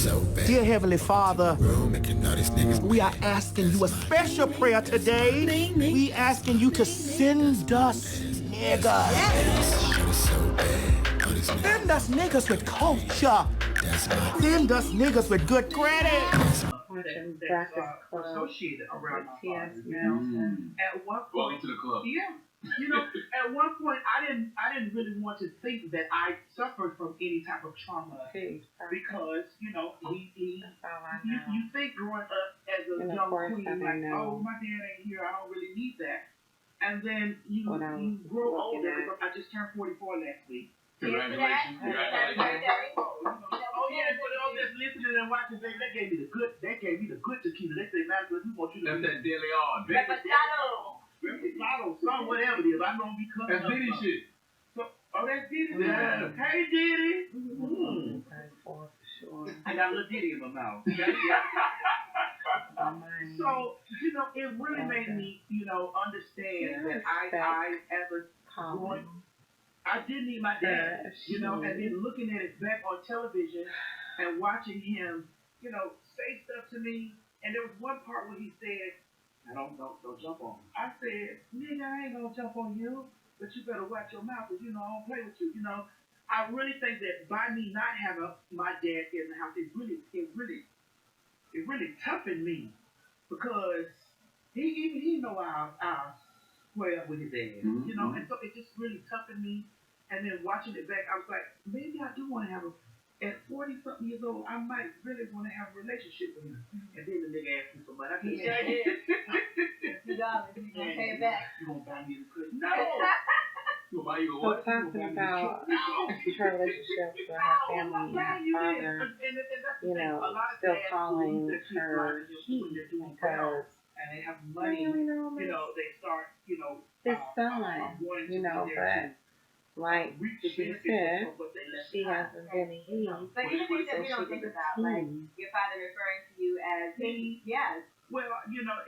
Dear Heavenly Father, we are asking you a special prayer today. We asking you to send us niggas. Send us niggas with culture. Send us niggas with good credit. Watching Breakfast Club associated around with TS you know? Madison. At one Welcome point, to the club. yeah, you know, at one point I didn't really want to think that I suffered from any type of trauma because you know you think growing up as a young queen like, oh, my dad ain't here, I don't really need that, and then you grow older. Because I just turned 44 last week. Congratulations. Oh yeah, for those that's listening and watching, they gave me the good tequila. They say, Madison, we want you to that's that daily on. Reposado, some whatever it is. I know we coming that's Diddy shit. So, that's Diddy. Yeah. Hey Diddy. For sure. I got a little Diddy in my mouth. So, you know, it really made me, you know, understand that I as a boy, I did need my dad, you know, and then looking at it back on television and watching him, you know, say stuff to me. And there was one part where he said, don't jump on me. I said, nigga, I ain't gonna jump on you, but you better watch your mouth, because, you know, I don't play with you, you know. I really think that by me not having my dad in the house, it really toughened me, because he know I'll square up with his ass, you know, and so it just really toughened me. And then watching it back, I was like, maybe I do want to have at 40-something years old, I might really want to have a relationship with him. And then the nigga asked me for money. I said, he sure did. $50, you gonna pay it back. You gonna buy me the cushion? No! You gonna buy you a what? So talking about her relationship with her family and her father, you know, still calling her he because and they have money, you know, they start, you know, his son, you know, but like she said, she hasn't been a he. But these are things that we don't think about, like your father referring to you as he. Yes. Well, you know,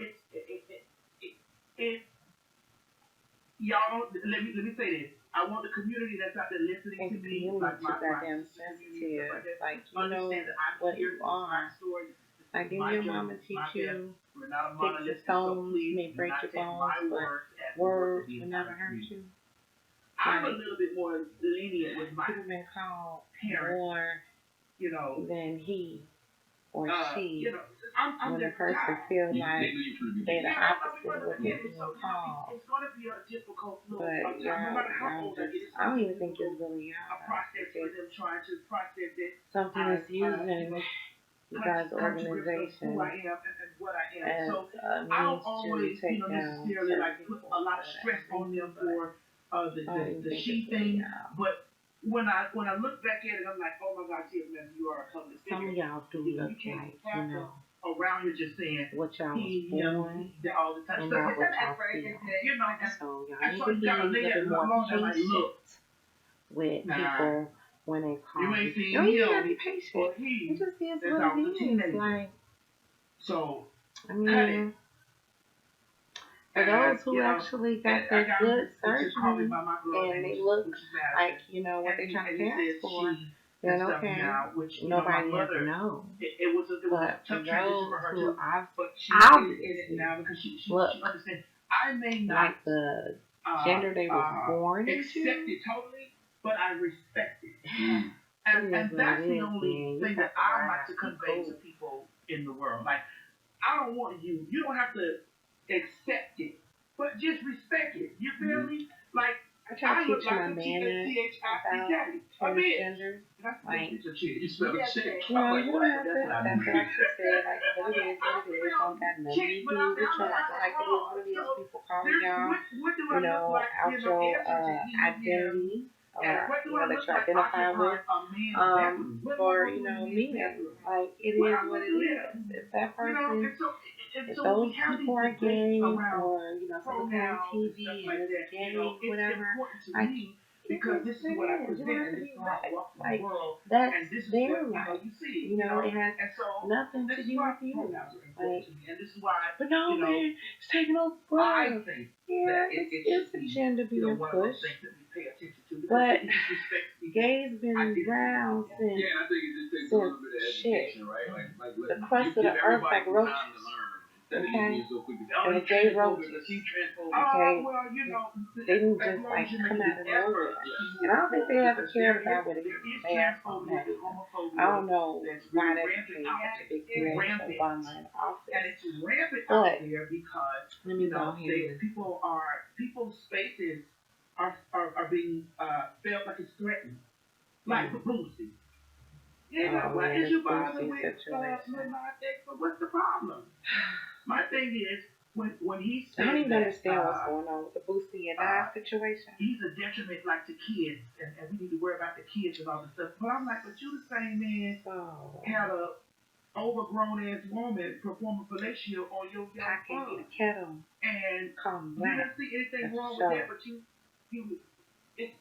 y'all. Let me say this. I want the community that's out there listening to me, like my sensitive, like you know what you are. Like didn't your mama teach you? Take your stones may break your bones, but words will never hurt you. I'm a little bit more lenient with my people been called parents, more, you know, than he or she. You know, I'm when a person feels like they're the opposite of what they're being called. It's going to be a difficult but no matter how old I get, I don't even think it's really a process for them trying to process it. Something that's using you guys' organization who I am and what I am. as So a I don't means always, to take you know, down necessarily like put a lot of stress on them for the she thing, but when I look back at it, I'm like, oh my God, TS Madison, you are a public figure. Some of y'all do look like, you know, around here just saying what y'all was born all the time. and not what y'all feel. You know, so y'all need to be a little more patient with people when they call you. You ain't gotta be patient. It just is what it is. Like, so, I mean, for those who actually got that good surgery and they look like, you know, what they're trying to ask for, then okay, nobody ever knows. But for those who obviously look like the gender they were born into, accept it totally, but I respect it. And that's the only thing that I like to convey to people in the world. Like, I don't want you don't have to accept it, but just respect it. You feel me? Like, I try to teach my manners about transgender. Like, you smell a chick. you know, you don't have to, that's what I just said, like, what it is, don't got nothing to do with you. Like, it is what it is, people calling y'all, you know, out your identity, or, you know, that you identify with, for, you know, men. Like, it is what it is. If that person, if those people are gay, or, you know, something on TV and it's gay, whatever, like, because this is what I present, and this is what I walk in the world, that's and this is their what right. You know, it has nothing to do with you. Like, and this is why, but no, man, it's taking over. I think yeah, it's a gender being pushed. But gay's been around since shit. Right? The crust of the earth like roaches. Okay? And they roaches. Okay? Well, you know, They didn't just like come out of nowhere. And I don't think they ever cared about what it is bad from that. I don't know why that became such a big deal with Obama in office. And it's rampant But out there because let me go here. people's spaces are being felt like it's threatened, like the Boosie. Yeah, why is you bothering with but what's the problem? My thing is when he said I don't even that, understand what's going on with the Boosie and I situation. he's a detriment like to kids, and we need to worry about the kids and all this stuff. But I'm like, but you the same man had a overgrown ass woman performing fellatio on your I can phone. get a kettle. And Come you don't see anything wrong with that, but you it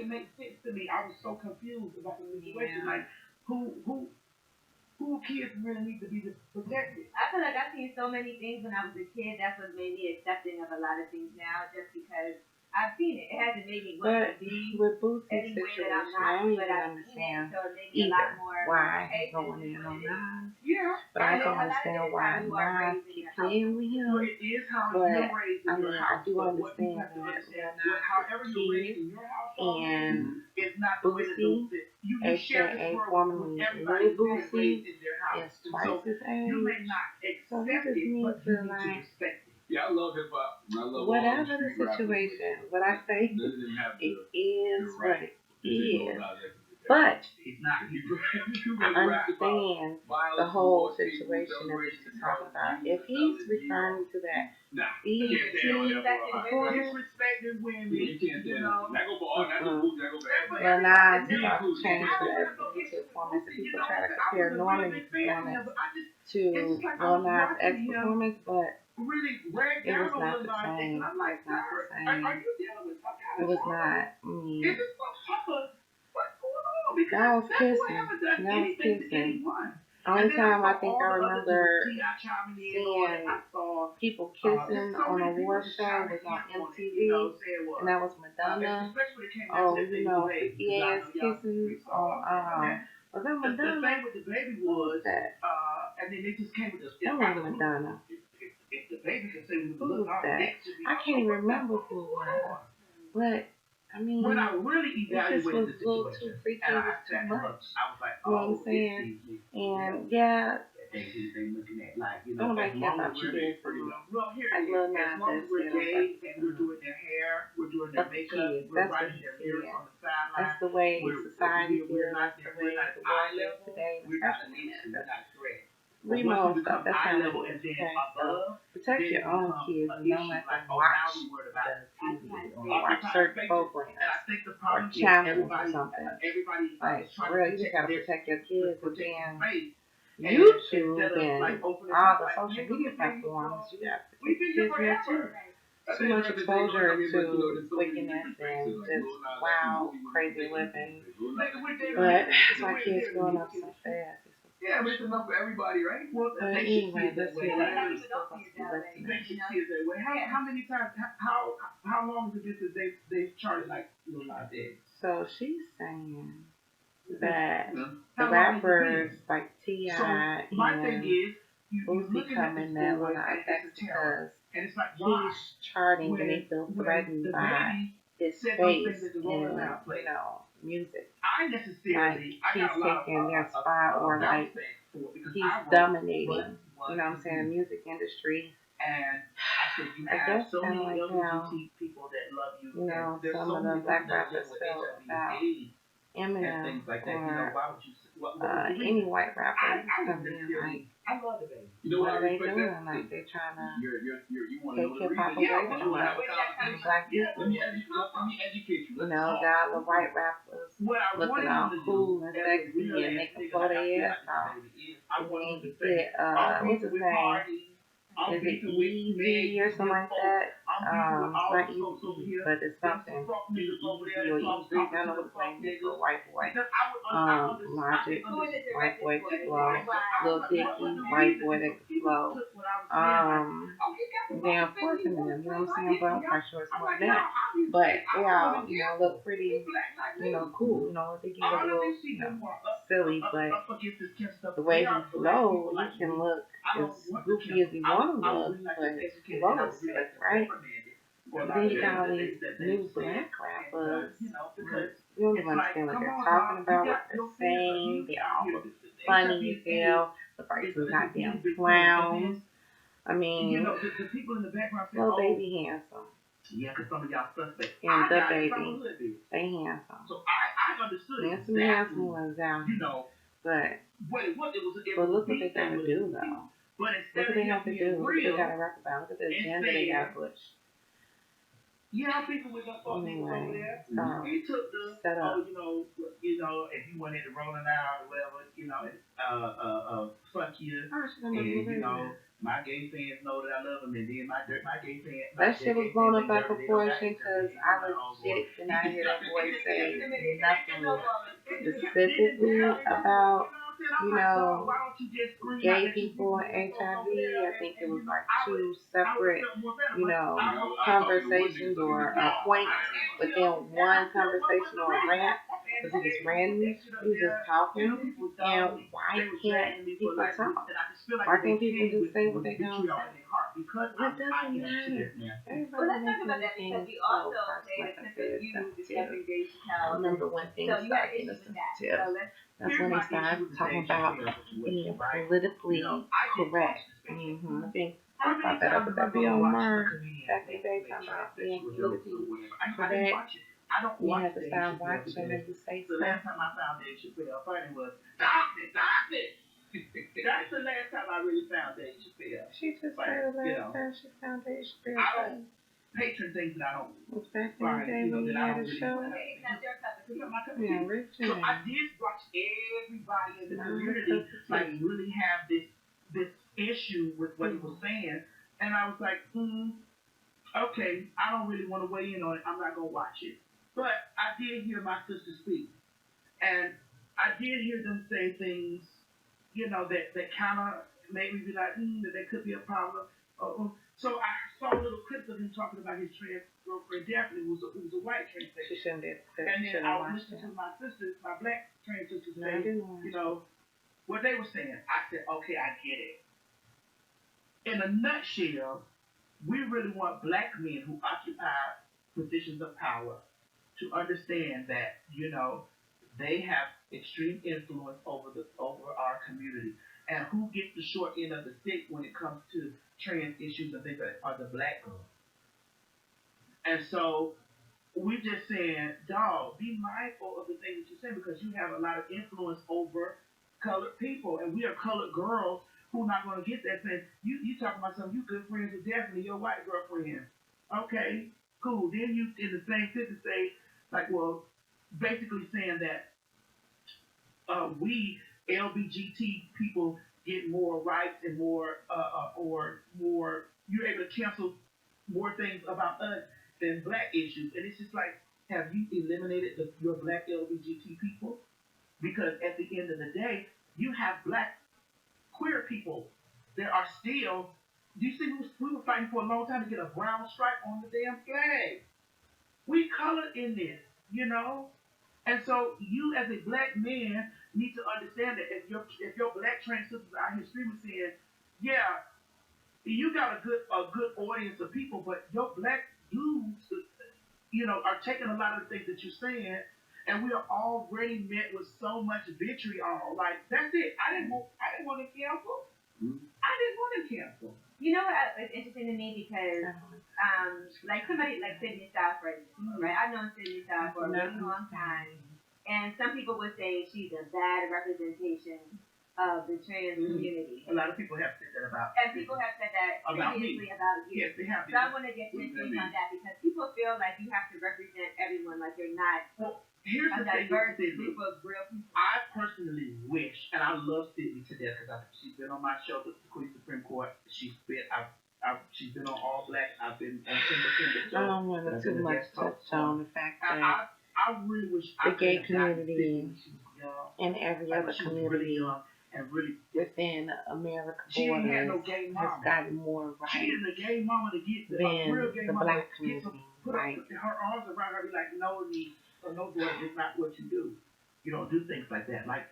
make sense to me. I was so confused about the situation. Like who kids really need to be protected? I feel like I've seen so many things when I was a kid. That's what made me accepting of a lot of things now, just because I've seen it. It hasn't made me want to be with Boosie's any way situation, that I'm I not, don't but even I've understand seen it, so it made me a lot more why he's patient going in on Nas. Yeah. But I don't understand why Nas keep playing with him. Well, it is how But you're raised in your house. I do But what you understand have to that understand, Nas however you're raised kids in your household and is not the way that Boosie, you share aka this world formerly with everybody Lil who's Boosie, raised in their house. is twice his You age. may not So he accept just it, needs but to you need to like, respect it. Yeah, I love hip hop. I love whatever the situation, what I say, it is what it is. But It's not. I understand the whole situation that we're talking about. If he's referring to that BET performance, Disrespecting women. You can't say that. That go for all. That go good. That go bad. well, now it's about to change to that BET performance. And people try to compare Norman's performance to Lil Nas X performance, but it was not the same. It was not the same. It was not. That was kissing. That was kissing. Only time I think I remember seeing people kissing on a award show was on MTV, and that was Madonna. Oh, you know, 50 ass kissing on was that Madonna? Who was that? That wasn't Madonna. Who was that? I can't remember who it was. But I mean, when I really this was evaluated a little too freaky, it was too much. You know what I'm saying? And yeah, nobody cares about you kids anymore. Like Lil Nas X, we're gay and we're doing their hair, we're doing their makeup, we're writing their lyrics on the sideline. That's the way society feels. That's the way the world is today. We know stuff. That's how it is. Okay, so protect your own kids and don't let them watch the TV or watch certain programs or channels or something. Like, for real, you just gotta protect your kids. And then YouTube and all the social media platforms, you gotta protect your kids there too. Too much exposure to wickedness and just wild, crazy living. But that's why kids growing up so fast. Yeah, but it's enough for everybody, right? Well, but anyway, that's it. How many times? How long is it that they've charted like Lil Nas X? So she's saying that the rappers like T.I. and Boosie come in that Lil Nas X because he's charting and they feel threatened by his face in, you know, music. Like he's taking their spot or like he's dominating, you know what I'm saying, the music industry. I guess kind of like how, you know, some of the black rappers felt about Eminem or any white rapper come in like, what are they doing? Like they're trying to take hip hop away from us, from black people. You know, got the white rappers looking all cool and sexy and making blow their ass off. And then you get what's his name? Is it Easy or something like that? It's not Easy, but it's something. Easy or Easy. I don't know what his name is for a white boy. Logic, white boy too low. Lil Dicky, white boy that can flow than forcing them. You know what I'm saying? Blood pressure is more than that. But they all, look pretty, cool. They get a little, silly, but the way he flows, he can look as goofy as he want to look, but flow is sick, right? Then you got all these new black rappers. You don't even understand what they're talking about, what they're saying. They all look funny as hell. Look like some goddamn clowns. I mean, the people in the background say, little baby handsome. Yeah, because some of y'all suspects. And the baby, they handsome. So I understood. There's some handsome ones out here. But look what they gotta do, though. Look what they have to do. Look what they gotta rap about. Look at the agenda they gotta push. Yeah, people with us over there. He took the set up. If you wanted to rolling out or whatever, fuck you. And my gay fans know that I love them, and then my gay fans. That shit was blown up out of proportion because I legit did not hear that boy say nothing specifically about, gay people and HIV. I think it was like two separate, conversations or points, but then one conversation or rant, because he was ranting, he was just talking, and why can't people talk? Why can't people just say what they gonna say? What doesn't matter? Well, let's talk about that because we also made a tip of you discovering Dave Chappelle. I remember when things started getting sensitive. That's when they started talking about being politically correct. I think I brought that up with that Bill Maher back in the day, talking about being politically correct. You have to start watching and you say The last time I found Dave Chappelle funny was, stop it! That's the last time I really found Dave Chappelle. She just said the last time she found Dave Chappelle. I don't patron things that I don't back in the day when you had a show. Yeah, Rich. So I did watch everybody in the community really have this issue with what he was saying, and I was like, okay, I don't really want to weigh in on it. I'm not gonna watch it. But I did hear my sister speak, and I did hear them say things, that kind of made me be like, that there could be a problem. So I saw little clips of him talking about his trans girlfriend, Daphne, who was a white trans lady. She shouldn't have. And then I was listening to my sisters, my black trans sisters say, what they were saying. I said, okay, I get it. In a nutshell, we really want black men who occupy positions of power to understand that, they have extreme influence over our community. And who gets the short end of the stick when it comes to trans issues and things are the black girls. And so we're just saying, dog, be mindful of the things that you say because you have a lot of influence over colored people. And we are colored girls who are not going to get that saying, you talking about something, you good friends with Daphne, your white girlfriend. Okay, cool. Then you in the same sentence say, basically saying that we LGBT people get more rights and more you're able to cancel more things about us than black issues. And it's just like, have you eliminated your black LGBT people? Because at the end of the day, you have black queer people that are still, you see, we were fighting for a long time to get a brown stripe on the damn flag. We colored in this, And so you as a black man need to understand that if your black trans sisters out here screaming saying, yeah, you got a good audience of people, but your black dudes, are taking a lot of the things that you're saying, and we are already met with so much vitriol. Like, that's it. I didn't want to cancel. I didn't want to cancel. You know what is interesting to me because, somebody like Sydney Southford, right? I've known Sydney Southford for a really long time, and some people would say she's a bad representation of the trans community. A lot of people have said that about. And people have said that previously about you. Yes, they have. So I want to get your take on that because people feel like you have to represent everyone, like you're not. Well, here's a the thing diverse with Sydney. group of real people. I personally wish, and I love Sydney to death because she's been on my show, the Queen Supreme Court. She's been on All Black. I've been on Timber. I don't want to too much touch on the fact that I really wish the gay community and every other community and really. within America She ain't had no borders gay has mama. gotten more She rights is a gay mama to get than real gay the mama. black Get some, community, put right? her arms around her, be like, no, niece, or no, boy, it's not what you do. You don't do things like that. Like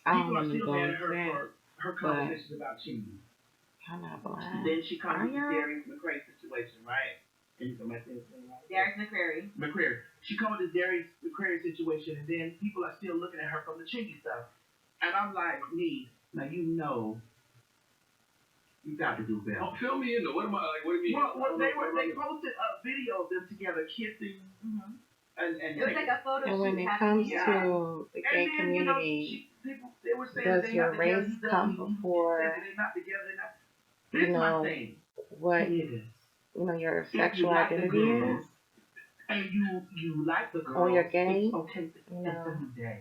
I people are don't still go mad at into her that, for her conversations about cheating. I'm not black. Then she comes Are with the y'all? Darius McCray situation, right? Can you come back there? Darius McCrary. McCrary. She comes with this Darius McCrary situation, and then people are still looking at her from the chinky stuff. And I'm like, me, now you know, you got to do better. Oh, fill me in though. What am I like? What do you mean? Well, they posted a video of them together kissing, and It was like a photo And shoot. when it happening. comes to the gay community, they were saying does they your not together, race he does, come he before, they're not together, they're not. you Here's know, my thing. what Yes. your If you sexual like the identity girl, is, and you like the girl, or you're gay, it's okay. It's a new day.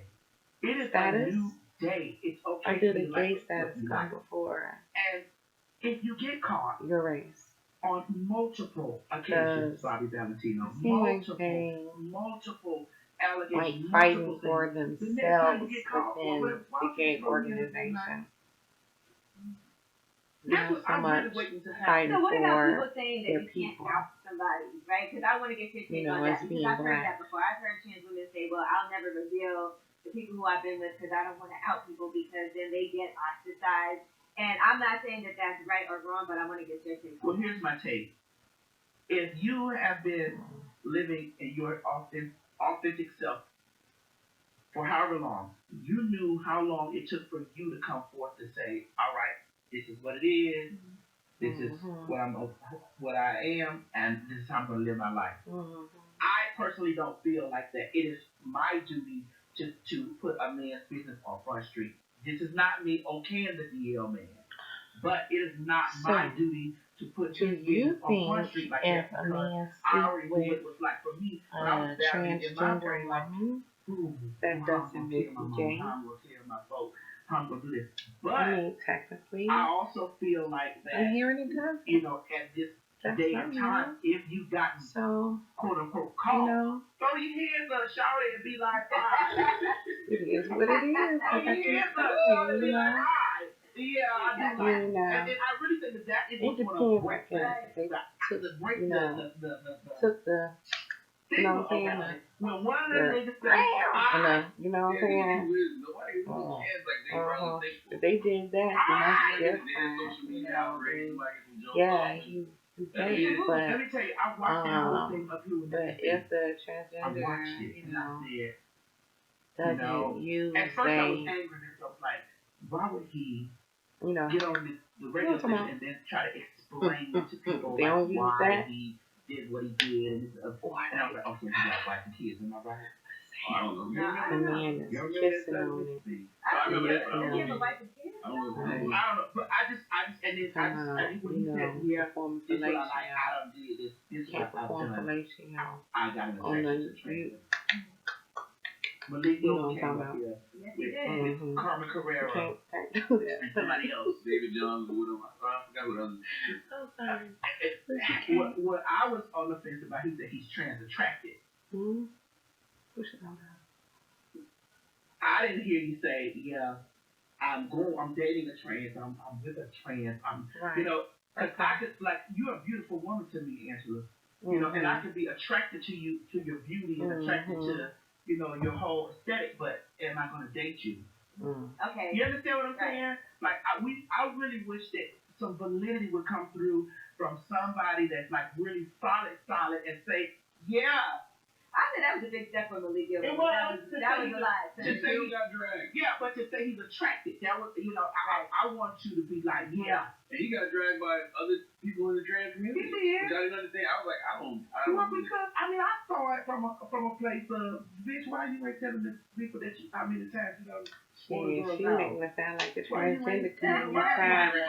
It is status, a new day. It's okay. or do the to gay like status what you come like. before And if you get caught your race? on multiple occasions, Bobby Valentino, It seems like they multiple like allegations, fighting for things. themselves The next time you get caught, within the gay organization. Not so much fighting So what about for people saying that their you can't people. out somebody, right? Because I want to get your take on as that. Because being I've heard black. that before. I've heard trans women say, well, I'll never reveal the people who I've been with because I don't want to out people because then they get ostracized. And I'm not saying that that's right or wrong, but I want to get your take Well, on here's my take. If you have been living in your authentic self for however long, you knew how long it took for you to come forth to say, all right, this is what it is, this is what I am, and this is how I'm going to live my life. I personally don't feel like that. It is my duty to put a man's business on Front Street. This is not me okaying the DL man, but it is not my duty to put his business on Front Street like that because I already knew what it was like for me when I was battling in my brain like, that doesn't make you gay. I'm going to tell my folks how I'm going to do this. But I mean, technically, I also feel like that, and here it does. you know, at this day and time, if you got so quote unquote caught, throw your hands up, shout it, and be like, all right. It is what it is. Throw your hands up, shout it, and be like, all right. Yeah, I do like it. You know, And I really think that is what's it going to depends break because they took, you know, took the, you know what I'm saying? When one of them niggas say, you know what I'm saying? If they did that, then that's different. You know, yeah, you gay, but let me tell you, I watched that whole thing up here with but if the transgender, you know, doesn't use at first I was angry because I was like, why would he get on the radio station and then try to explain to people like why he did what he did, and I was like, okay, he got wife and kids, am I right? I don't know. the man is kissing on it. I remember that. it. You have a wife and kids? I don't know, but I just, and then I think when he said, yeah, this is what I like, I done did this, this is what I've done. I got an attraction to trans. Malik Yoga came up here with Carmen Carrera Can't do that. and somebody else. David Jones or whatever. I forgot what else. So sorry. What I was on the fence about, he said he's trans attracted. I didn't hear you say, yeah, I'm dating a trans, I'm with a trans, you know, cause I could, like, you're a beautiful woman to me, Angela, you know, and I could be attracted to you, to your beauty, and attracted to, you know, your whole aesthetic, but am I going to date you? Okay. You understand what I'm saying? Like, I really wish that some validity would come through from somebody that's, like, really solid, and say, yeah. I think that was a big step for Malik Yoga. It was. That was a lot. To say he got dragged. Yeah, but to say he's attracted, that was, you know, I want you to be like, yeah. And he got dragged by other people in the trans community. He did. Which I didn't understand. I was like, I don't. Well, because I mean, I saw it from a place of, bitch, why you ain't telling the people that you, how many times you know? Yeah, she making it sound like the transgender community trying to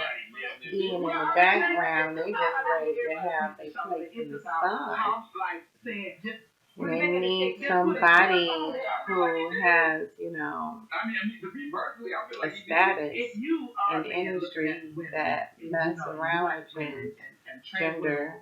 be in the background. They just ready to have their place in the sun. Like saying just. They need somebody who has, you know, I mean, to be personally, I feel a like status in in industry that mess around with transgender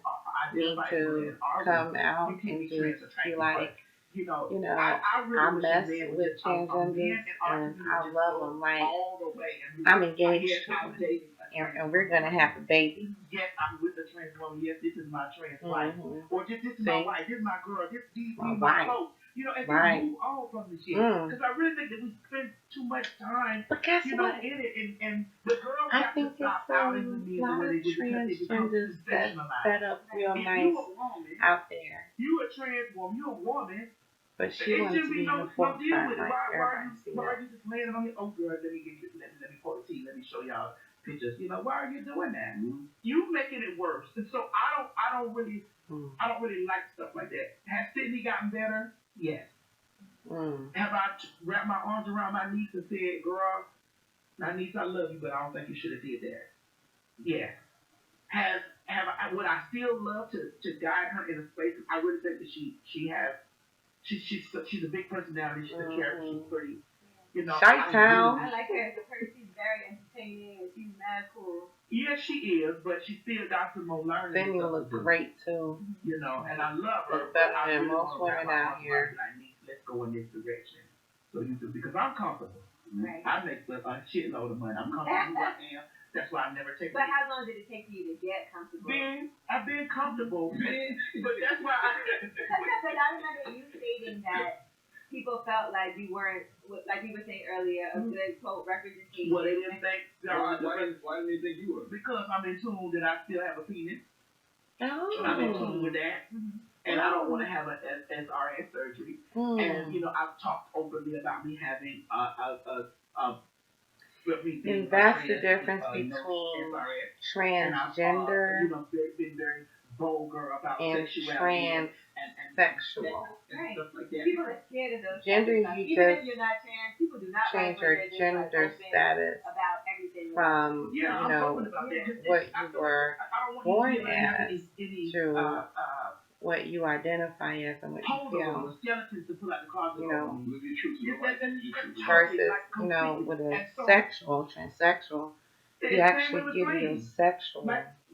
need to come out and just be like, You know, You know, I really I wish mess a man would with just a man transgenders, in our and community I just love go them. Like, all the way. And I'm engaged yes, to I'm them, dating a trans and we're gonna have a baby. Yes, I'm with a trans woman. Yes, this is my trans wife. Mm-hmm. Or this is my wife. This is my girl. These My my wife. folks. You know, and Right. we move on from the shit. Mm. Because I really think that we spend too much time, But guess you know, what? in it. And the girls I got think to stop it's outing the a men the lot way of they do because it becomes transgenders that's sensationalized. set up real If nice you a woman, out there, you a trans woman, you a woman. but she It wants should to be be in no the deal forefront with it. like Why everybody sees. are you just laying on your oh girl, let me pour the tea, let me show y'all pictures. You know, why are you doing that? Mm-hmm. You making it worse. And so I don't really like stuff like that. Has Sydney gotten better? Yes. Have I wrapped my arms around my niece and said, girl, my niece, I love you, but I don't think you should have did that? Yes. Would I still love to guide her in a space? I really think that she's a big personality. She's a character. She's pretty, you know. Chi-Town. I like her as a person. She's very entertaining and she's mad cool. Yeah, she is, but she still got some more learning. Sydney will look great too. You know, and I love her. Look better but I than really most wanna women wrap my out here. arms around her. Let's go in this direction. So you do, because I'm comfortable. Right. I make a shitload of money. I'm comfortable where I am. That's why I never take. But how long did it take you to get comfortable? I've been comfortable, but that's why Because I remember you stating that people felt like you weren't, like we were saying earlier, a good quote representation. Well, they didn't think. Why didn't they think you were? Because I'm in tune that I still have a penis. Oh. I'm in tune with that. And I don't want to have an SRS surgery. And, you know, I've talked openly about me having and that's the difference between transgender you know, been very vulgar about and sexuality transsexual. Right. Stuff like that. People are scared of those. Gender, stuff. you Even just if you're not trans, people do not change like your when you're just, gender open status about everything. from, Yeah, you I'm know, open about that. what you were born as to what you identify as and what you feel. Skeletons to pull out the closet. You know, versus, versus, you know, with a sexual, transsexual, you actually give your sexual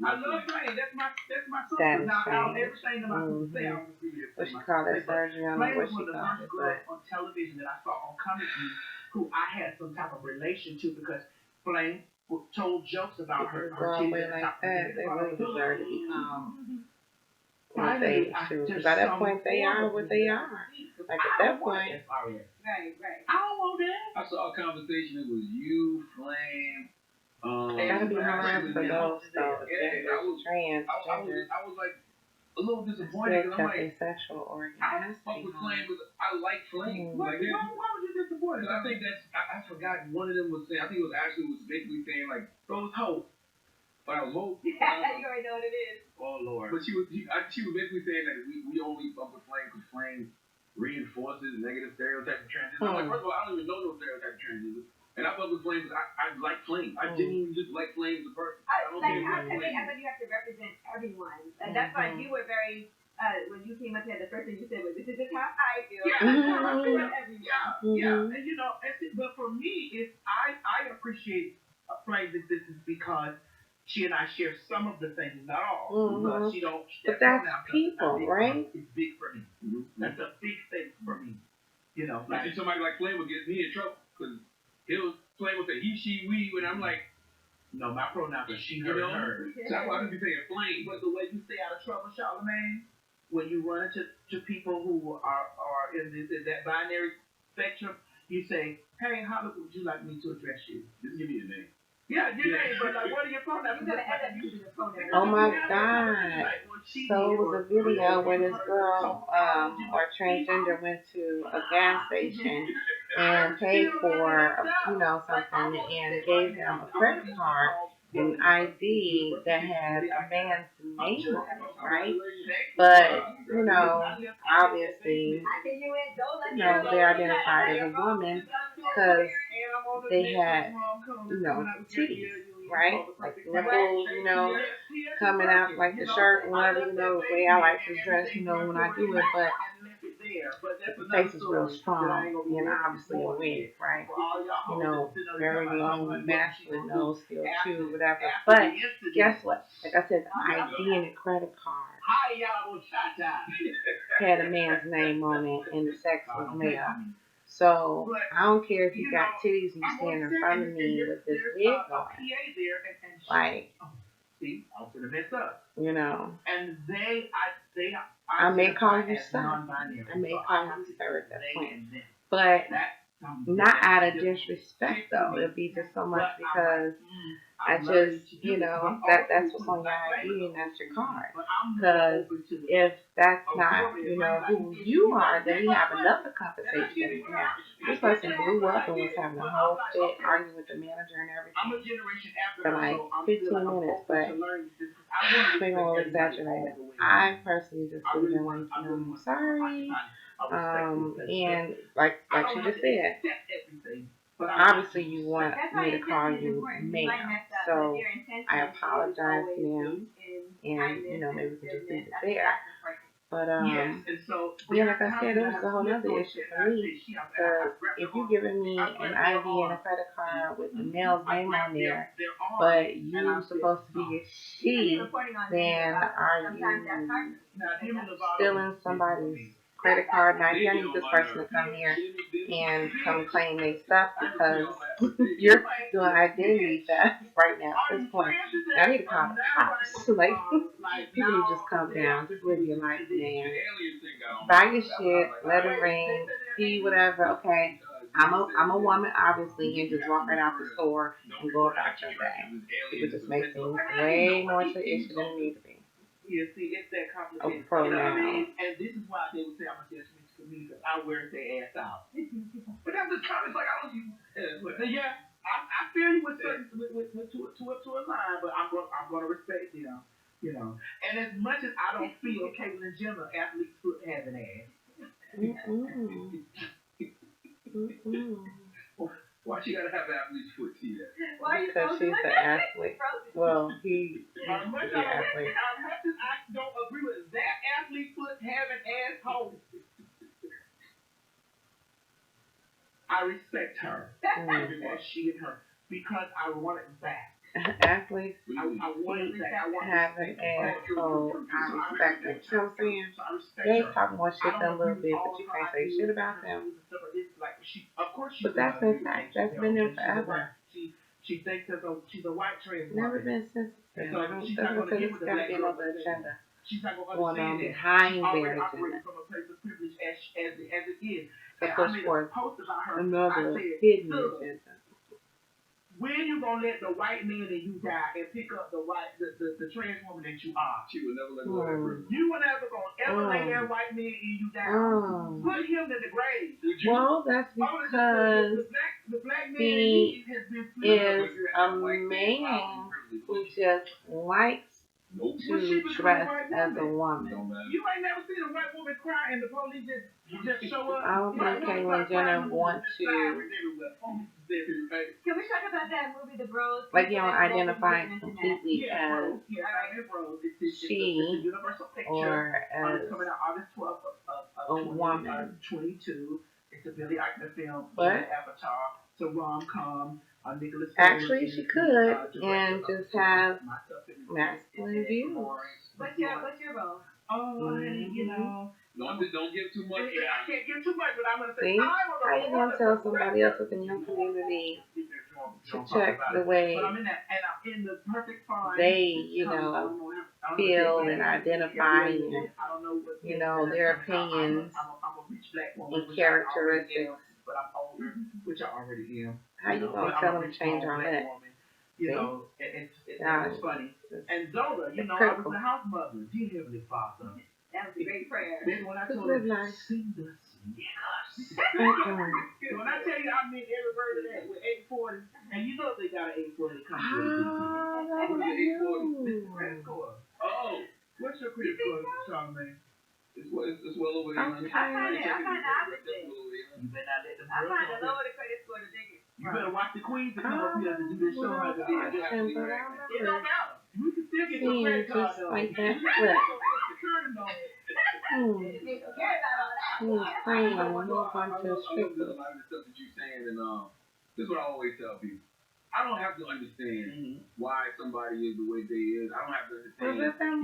I love Flame. That's my sister. status Now, out of change. everything that my sister say, I don't agree with it. What she call that surgery? I don't know Flame what was she one of the called first it, girls but on television that I saw on Comic View who I had some type of relation to because Flame told jokes about her. People go away like that, they really deserve to become what they should. Because at that point, they are what they are. Like at that point, Right. I don't want that. I saw a conversation. It was you, Flame. gotta be hard for those though. I was Transgender. I was like a little disappointed Still because I'm kept like, their sexual organ. I fuck with Flame because I like Flame. Why Like, would you disappoint? I think that's I forgot one of them was saying. I think it was Ashley was basically saying like those hoes. but I was hope. You already know what it is. Oh Lord. But she was basically saying that we only fuck with Flame because Flame reinforces negative stereotypes of transgender. I'm like, first of all, I don't even know no stereotype of transgender. And I fuck with Flame because I like Flame. I genuinely just like Flame as a person. I don't I think thought you have to represent everyone. And that's why you were very, when you came up here, the first thing you said was, this is just how I feel. Yeah, I represent everyone. yeah. And you know, but for me, it's I appreciate Flame's existence because she and I share some of the things, not all. Because she don't. But that's people, right? It's big for me. That's a big thing for me. You know, I think somebody like Flame would get me in trouble because he'll play with the he, she, we, and I'm like, no, my pronouns are she, her, and her. That's why I just be saying Flame. But the way you stay out of trouble, Charlemagne, when you run into people who are in that binary spectrum, you say, hey, how would you like me to address you? Just give me your name. Yeah, your name, but like, what are your pronouns? You're going to end up using the pronouns. Oh my God. So it was a video where this girl or transgender went to a gas station and paid for, something and gave him a credit card and ID that had a man's name on it, right? But, obviously, they identified as a woman because they had, titties, right? Like nipples, coming out like the shirt or whatever, the way I like to dress, when I do it, but the face is real strong and obviously a wig, right? Very long masculine nose, still too, whatever. But guess what? Like I said, the ID and the credit card had a man's name on it and the sex was male. So I don't care if you got titties and you stand in front of me with this wig on. Like, you know, I may call you son. I may call you sir at that point. But not out of disrespect though. It'd be just so much because I just, you know, that's what's on your ID and that's your card. Because if that's not, you know, who you are, then we have another conversation that we can have. This person blew up and was having a whole fit, arguing with the manager and everything for like 15 minutes, but maybe a little exaggerated. I personally just would have been like, you know, I'm sorry. And like she just said, obviously you want me to call you ma'am, so I apologize, ma'am, and you know maybe we can just leave it there. But yeah, like I said, it was a whole other issue for me because if you're giving me an ID and a credit card with the male's name on there, but you're supposed to be a she, then are you stealing somebody's credit card? Now you need this person to come here and come claim their stuff because you're doing identity theft right now at this point. I need to call the cops. Like, people need to just calm down, just live your life, man. Buy your shit, let it ring, see whatever. Okay, I'm a woman, obviously, and just walk right out the store and go about your day. People just make things way more to the issue than it needs to be. Yeah, see, it's that complicated. And this is why they would say I'm a judgmental community because I wear their ass out. But that's the comment. Like I don't use. Yeah, I feel you with certain to a line, but I'm gonna respect them. You know, and as much as I don't feel Caitlyn Jenner athlete's foot has an ass. Why she gotta have athlete's foot, see that? Because she's an athlete. Well, he's an athlete. As much as I don't agree with that athlete foot having asshole, I respect her. As she and her. Because I want it back. Athletes I want it back. I want have an asshole. I respect them. You know what I'm saying? They talk more shit than a little bit, but you can't say shit about them. But that's been fact. That's been there forever. She thinks she's a white trans woman. Never been sensitive. I don't think it's got to be another agenda. She's not going going to on understand behind that. their agenda. From a place of privilege as it is. To push forth another hidden agenda. When you gonna let the white man in you die and pick up the trans woman that you are? She would never let go of that person. You were never gonna let that white man in you die. Put him in the grave. Well, that's because the black man he has been is a man who just likes to dress as a woman. You ain't never seen a white woman cry and the police just show up. I don't think Caitlyn Jenner wants to. Can we talk about that movie, The Bros? Like, you don't identify completely as she or as a woman. 22. It's a Billy Eichner film. But Avatar. It's a rom-com. Actually, she could and just have masculine views. What's your role? You know. Don't give too much. I can't give too much, but I'm gonna say. See, how you gonna tell somebody else within your community to check the way they, you know, feel and identify and, you know, their opinions and characteristics? Which I already am. How you gonna tell them to change all that? You know, it's funny. And Zola, you know, I was the house mother. Dear Heavenly Father. That was a great prayer. Then when I told her, sing the niggas. When I tell you, I meant every word of that with 840. And you know they got an 840 coming to the $840. credit score. Oh. What's your credit score, Charlemagne? It's well over 800. I find the opposite. You better not let them I find the lower the credit score, the bigger. You better watch the queens that come up here to do this show. It don't matter. You can still get your credit card though. Like that flip. I love the stuff that you're saying, and this is what I always tell people. I don't have to understand why somebody is the way they is. I don't have to understand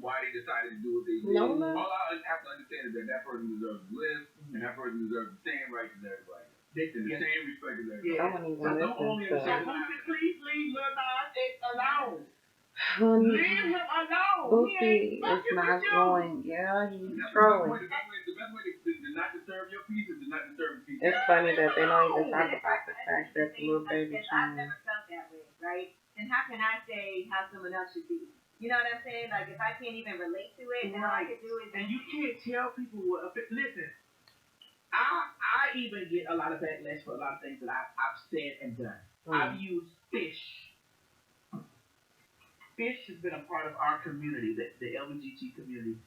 why they decided to do what they did. No. All I have to understand is that person deserves to live, and that person deserves the same rights as everybody. And the same respect as everybody. I wouldn't even listen to Please leave Lil Nas X alone. Honey, Leave him alone. Boosie is not going. Yeah, he's trolling. The best way to not disturb your peace is to not disturb the peace. It's funny that they don't even talk about the fact that the little baby I've trying. never felt that way, right? And how can I say how someone else should be? You know what I'm saying? Like, if I can't even relate to it, then all I can do is... And you can't tell people what... Listen, I even get a lot of backlash for a lot of things that I've said and done. I've used fish. Fish has been a part of our community, the LGBT community,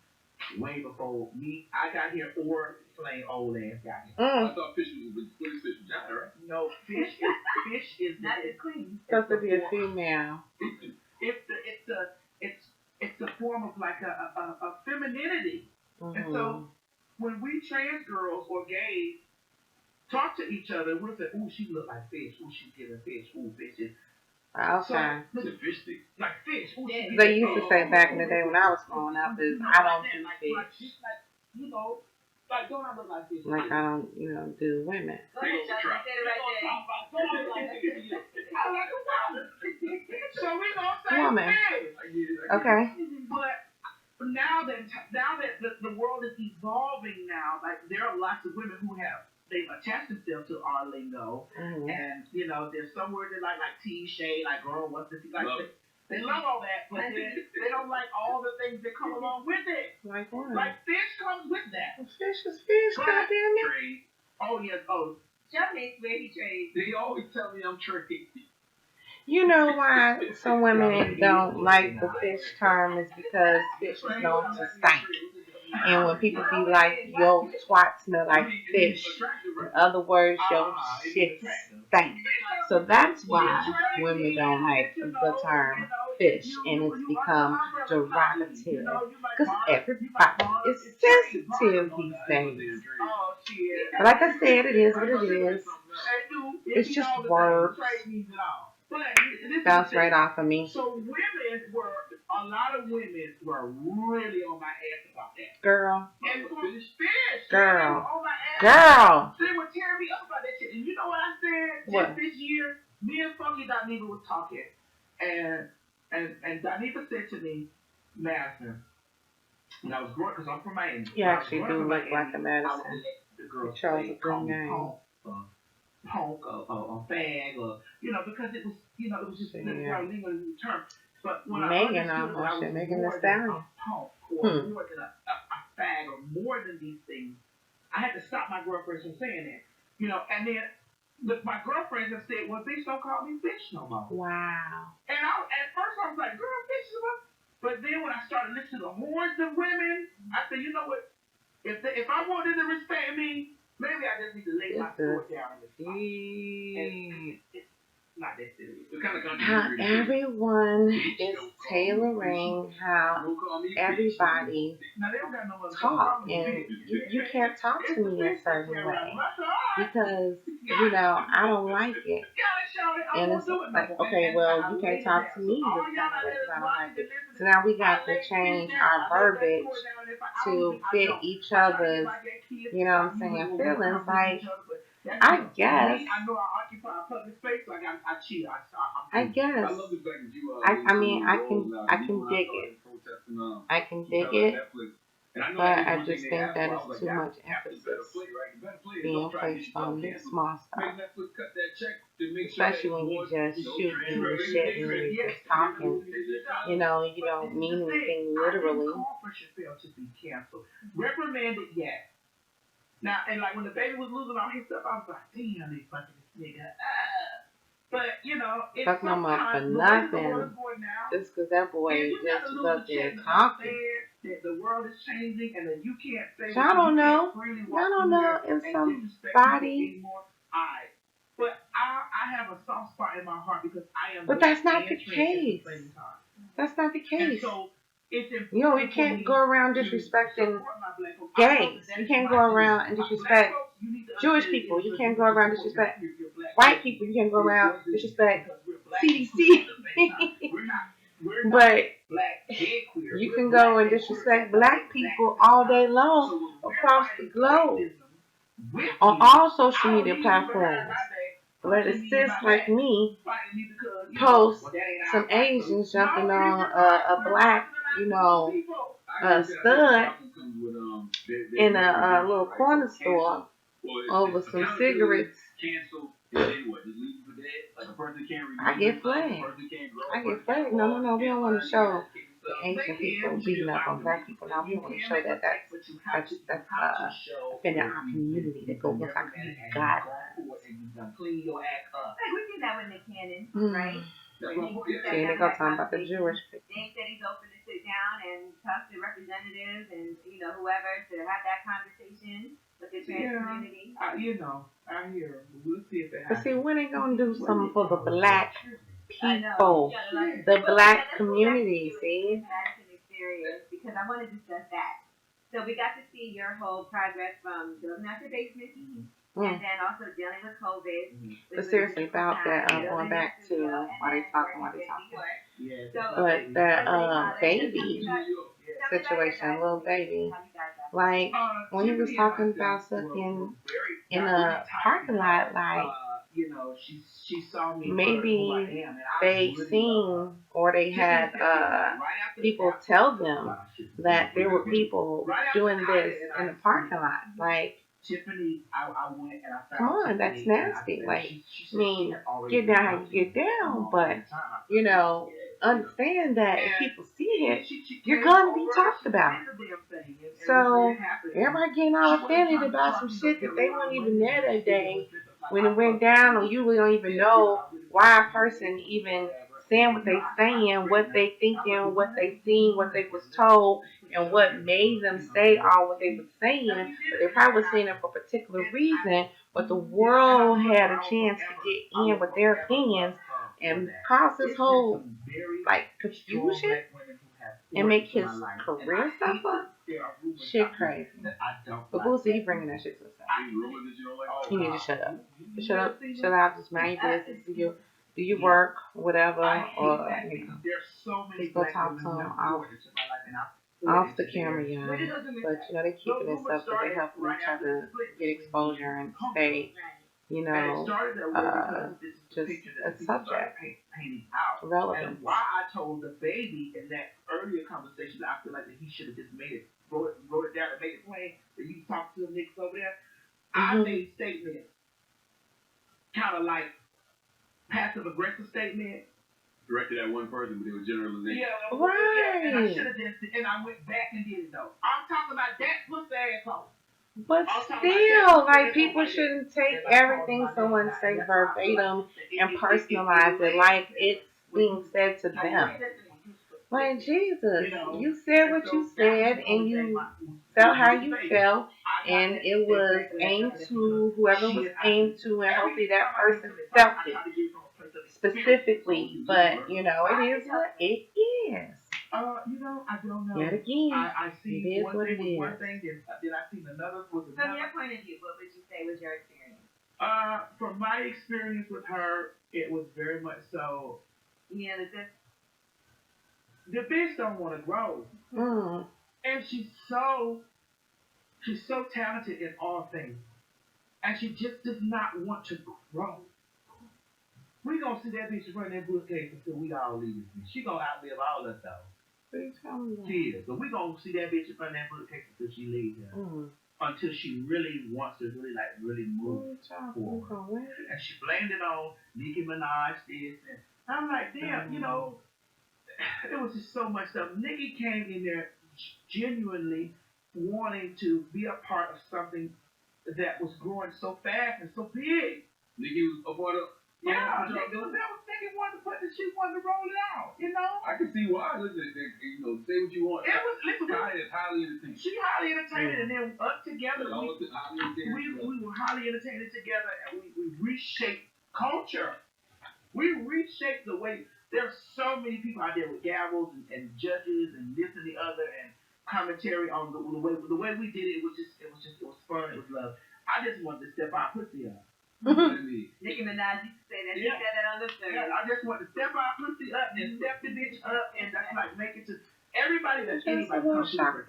way before me. I got here or plain old ass got here. I thought fish was fish vagina, right? No, fish is not as clean. Supposed to be a female. It's a form of like a femininity. And so when we trans girls or gays talk to each other, we'll say, "Ooh, she look like fish. Ooh, she's giving fish. Ooh, fish is." Okay. So, it's a fish stick. Like fish. Ooh, They used to say back in the day when I was growing up is I don't do fish. Like, you know, like don't I look like fish? Like I don't, do women. Go ahead, Chuck. You said it right there. So we gonna say Woman. fish. Okay. But now that the world is evolving now, like there are lots of women who they've attached themselves to our lingo, and there's some words they like tea, shade, like girl, what's this? Like they love all that, but they don't like all the things that come along with it. Like what? Like fish comes with that. Fish is fish, goddamn it. Trade. Oh yes, Chuck hates where he trades. They always tell me I'm tricky. You know why some women don't like the fish term is because fish is known to stink. And when people be like, yo, twat smell like fish, in other words, your shit stink. So that's why women don't like the term fish, and it's become derogative. Because everybody is sensitive these days. But like I said, it is what it is. It's just words. Bounce right off of me. So a lot of women were really on my ass about that. Girl. And for fish, Girl. they were on my ass. Girl. They were tearing me up about that shit. And you know what I said? What? Just this year, me and Funky Doniva was talking. And Doniva said to me, Madison, when I was growing, because I'm from Miami. You actually do look like a Madison. The girls chose a good name. Punk or fag or because it was just our legal term. But when Megan I understood that I was Megan more Thee than Stallion. a punk or more than a fag or more than these things, I had to stop my girlfriends from saying that. And then my girlfriends have said, well, bitch, don't call me bitch no more. Wow. And at first I was like, girl, bitch is what? But then when I started listening to hordes of women, I said, you know what? If I wanted to respect me, maybe I just need to lay my sword down in the spot. And it's not that serious. How everyone is tailoring how everybody talk, and you can't talk to me a certain way because I don't like it. And it's like, okay, well, you can't talk to me this kind of way because I don't like it. So now we got to change our verbiage to fit each other's, feelings. Like, I guess. I guess. I mean, I can dig it. I can dig it. But I just think that it's too much emphasis being placed on this small stuff. Especially when you just shooting the shit and you're just talking. You don't mean anything literally. Reprimanded, yes. Now, and like when the baby was losing all his stuff, I was like, damn, they fucking this nigga. But, it's fuck no more for nothing. Just because that boy just was up there talking. That the world is changing and that you can't say. So I don't know. I don't know if somebody. But I have a soft spot in my heart because I am. But that's not the case. That's not the case. So you can't go around disrespecting gays. You can't go around and disrespect Jewish people, you can't go around disrespect. White people, you can't go around disrespect CDC. But you can go and disrespect black people all day long across the globe on all social media platforms. Let a sis like me post some Asians jumping on a black, stud in a little corner store over some cigarettes. I get flagged. No, we don't want to show the Asian people beating up on black people. Now we want to show that that's offending our community, that goes against our community guidelines. Like we see that with Nick Cannon, right? See, they go talking about the Jewish people. They said he's open to sit down and talk to representatives and whoever to have that conversation with the trans community. I hear. We'll see if it happens. But see, when they gonna do something for the black people, the black community? See, Madison experience, because I want to discuss that. So we got to see your whole progress from building out your basement. And then also dealing with COVID. But seriously, about that, going back to why they talking. But that baby situation, little baby, like when he was talking about stuff in a parking lot, like she saw me maybe they seen or they had people tell them that there were people doing this in the parking lot, like. Tiffany, I went and I found. Come on, that's nasty. Like, I mean, get down how you get down, but understand that if people see it, you're gonna be talked about. So everybody getting all offended about some shit that they weren't even there that day when it went down, or you really don't even know why a person even saying what they saying, what they thinking, what they seen, what they was told, and what made them say all what they were saying. But they probably were saying it for a particular reason, but the world had a chance to get in with their opinions and cause this whole confusion and make his career suffer. Shit crazy. But Boosie, he bringing that shit to the side. You need to shut up. Shut up, just mind your business. Do your work, whatever, or just go talk to him off the camera, y'all. But they keeping this up because they helping each other get exposure and stay, just a subject relevant. Why I told the baby in that earlier conversation that I feel like that he should have just wrote it down and made it plain that you talk to the niggas over there. I made statements, kind of like passive aggressive statement. Directed at one person, but it was generalization. Yeah, right. And I should have just, and I went back and did it though. I'm talking about that pussy asshole. But still, people shouldn't take everything someone say verbatim and personalize it like it's being said to them. Like, Jesus, you said what you said and you felt how you felt, and it was aimed to whoever it was aimed to, and hopefully that person felt it specifically. But, it is what it is. I don't know. Yet again, I see it is one what thing it was one is. thing, then I seen another was another. From your point of view, what would you say was your experience? From my experience with her, it was very much so. The bitch don't want to grow, and she's so talented in all things, and she just does not want to grow. We gonna see that bitch run that bookcase until we all leave this bitch. She gonna outlive all us though. She is. But we gonna see that bitch run that bookcase until she leaves here. Until she really wants to really move forward. And she blamed it on Nicki Minaj this, and I'm like, damn, it was just so much stuff. Nicki came in there genuinely wanting to be a part of something that was growing so fast and so big. Nicki was a part of. Yeah, Nicki wanted to put the shit, wanted to roll it out, I can see why. Listen, say what you want. It was, listen, it's highly entertaining. She highly entertained, and then us together, we were highly entertained together, and we reshaped culture. We reshaped the way. There's so many people out there with gavels and judges and this and the other and commentary on the way we did it. It was fun. It was love. I just wanted to step our pussy up. Nicki Minaj used to say that. She said that on the story. Yeah, I just wanted to step our pussy up and step the bitch up, and that's like make it to everybody that's anybody comes through here.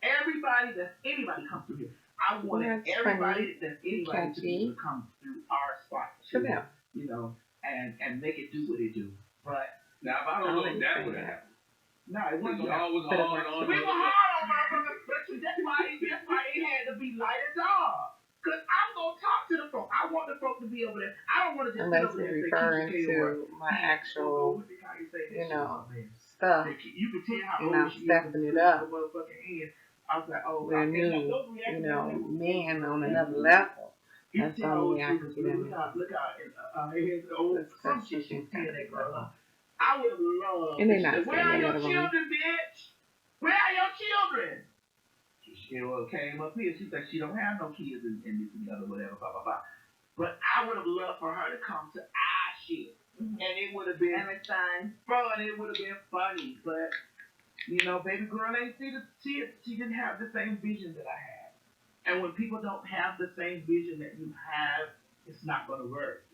Everybody that's anybody comes through here. I wanted everybody that's anybody to be able to come through our spot too, you know, and make it do what it do. But now if I don't know if that would have happened. No, it wasn't. Y'all was hard on. We were hard on motherfuckers, but that's why it had to be light as dog. Cause I'm gonna talk to the folk. I want the folk to be over there. I don't want to just unless you're referring to my actual, you know, stuff. You can tell how and I'm stepping it up. I was like, oh, with a new, you know, man on another level. That's the only way I can get in. Look out, here's the old some shit she tell that girl. I would have loved. And they're not where are your children, bitch? Where are your children? She came up here. She's like, she don't have no kids and this and the other, whatever, blah, blah, blah. But I would have loved for her to come to our shit. And it would have been fun. It would have been funny. But, you know, baby girl ain't she didn't have the same vision that I had. And when people don't have the same vision that you have, it's not going to work.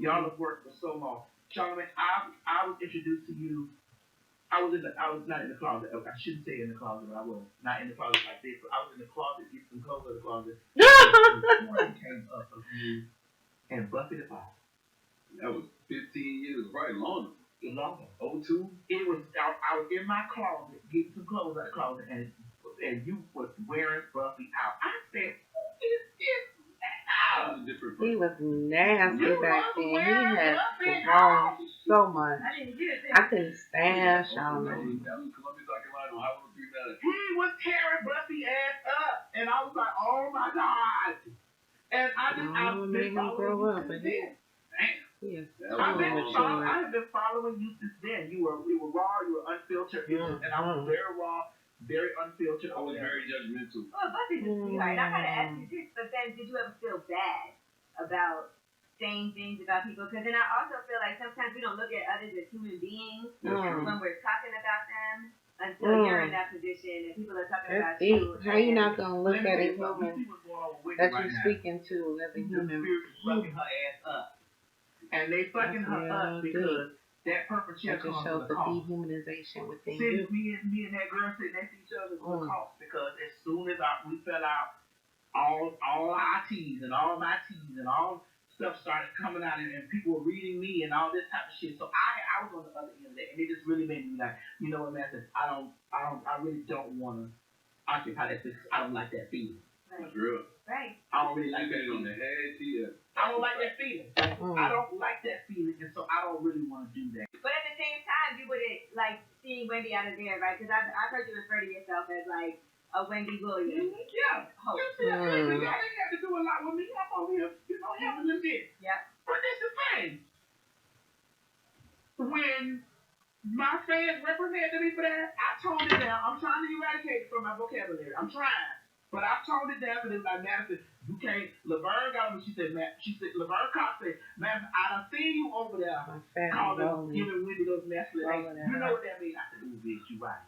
Y'all have worked for so long. Charlemagne, I was introduced to you. I was not in the closet. I shouldn't say in the closet, but I was not in the closet like this. But I was in the closet, get some clothes out of the closet. One came up of you and Buffy the Fire. That was 15 years, right? Longer. Longer. 02? It was. I was in my closet getting some clothes out of the closet, and you was wearing Buffy out. I said, who is this? He was nasty back then. He had grown so much. I couldn't stand Charlemagne. He was tearing Buffy ass up, and I was like, oh my god. And I made him grow up, but I have been following you since then. You were raw, you were unfiltered, and I was very raw. Very unfiltered. I was very judgmental. Well, Buffy was sweetheart. I gotta ask you this, but then did you ever feel bad about saying things about people? Because then I also feel like sometimes we don't look at others as human beings when we're talking about them until you're in that position and people are talking about you. How you not gonna look at a human that you're speaking to as a human? Fucking her ass up, and they fucking her up because. That perpetrator just shows the dehumanization within you. you. Me and that girl sitting next to each other was cost because as soon as we fell out, all our T's and all my T's and all stuff started coming out and people were reading me and all this type of shit. So I was on the other end of that, and it just really made me like, you know what, man? I really don't want to occupy that because I don't like that feeling. That's real. Right. I don't really like that on the head, I don't like that feeling. I don't like that feeling, and so I don't really want to do that. But at the same time, you wouldn't like seeing Wendy out of there, right? Because I've heard you refer to yourself as like a Wendy Williams. Yeah. Host. You see, y'all didn't have to do a lot with me. I'm over here, you know, having this shit. Yeah. But this is the thing. When my fans reprimanded me for that, I toned it down. I'm trying to eradicate it from my vocabulary. I'm trying. But I toned it down because like Madison, you can't. Laverne got me. She said, Laverne Cox said, Madison, I done seen you over there giving Wendy those masculine. You know what that means? I said, ooh, bitch, you right.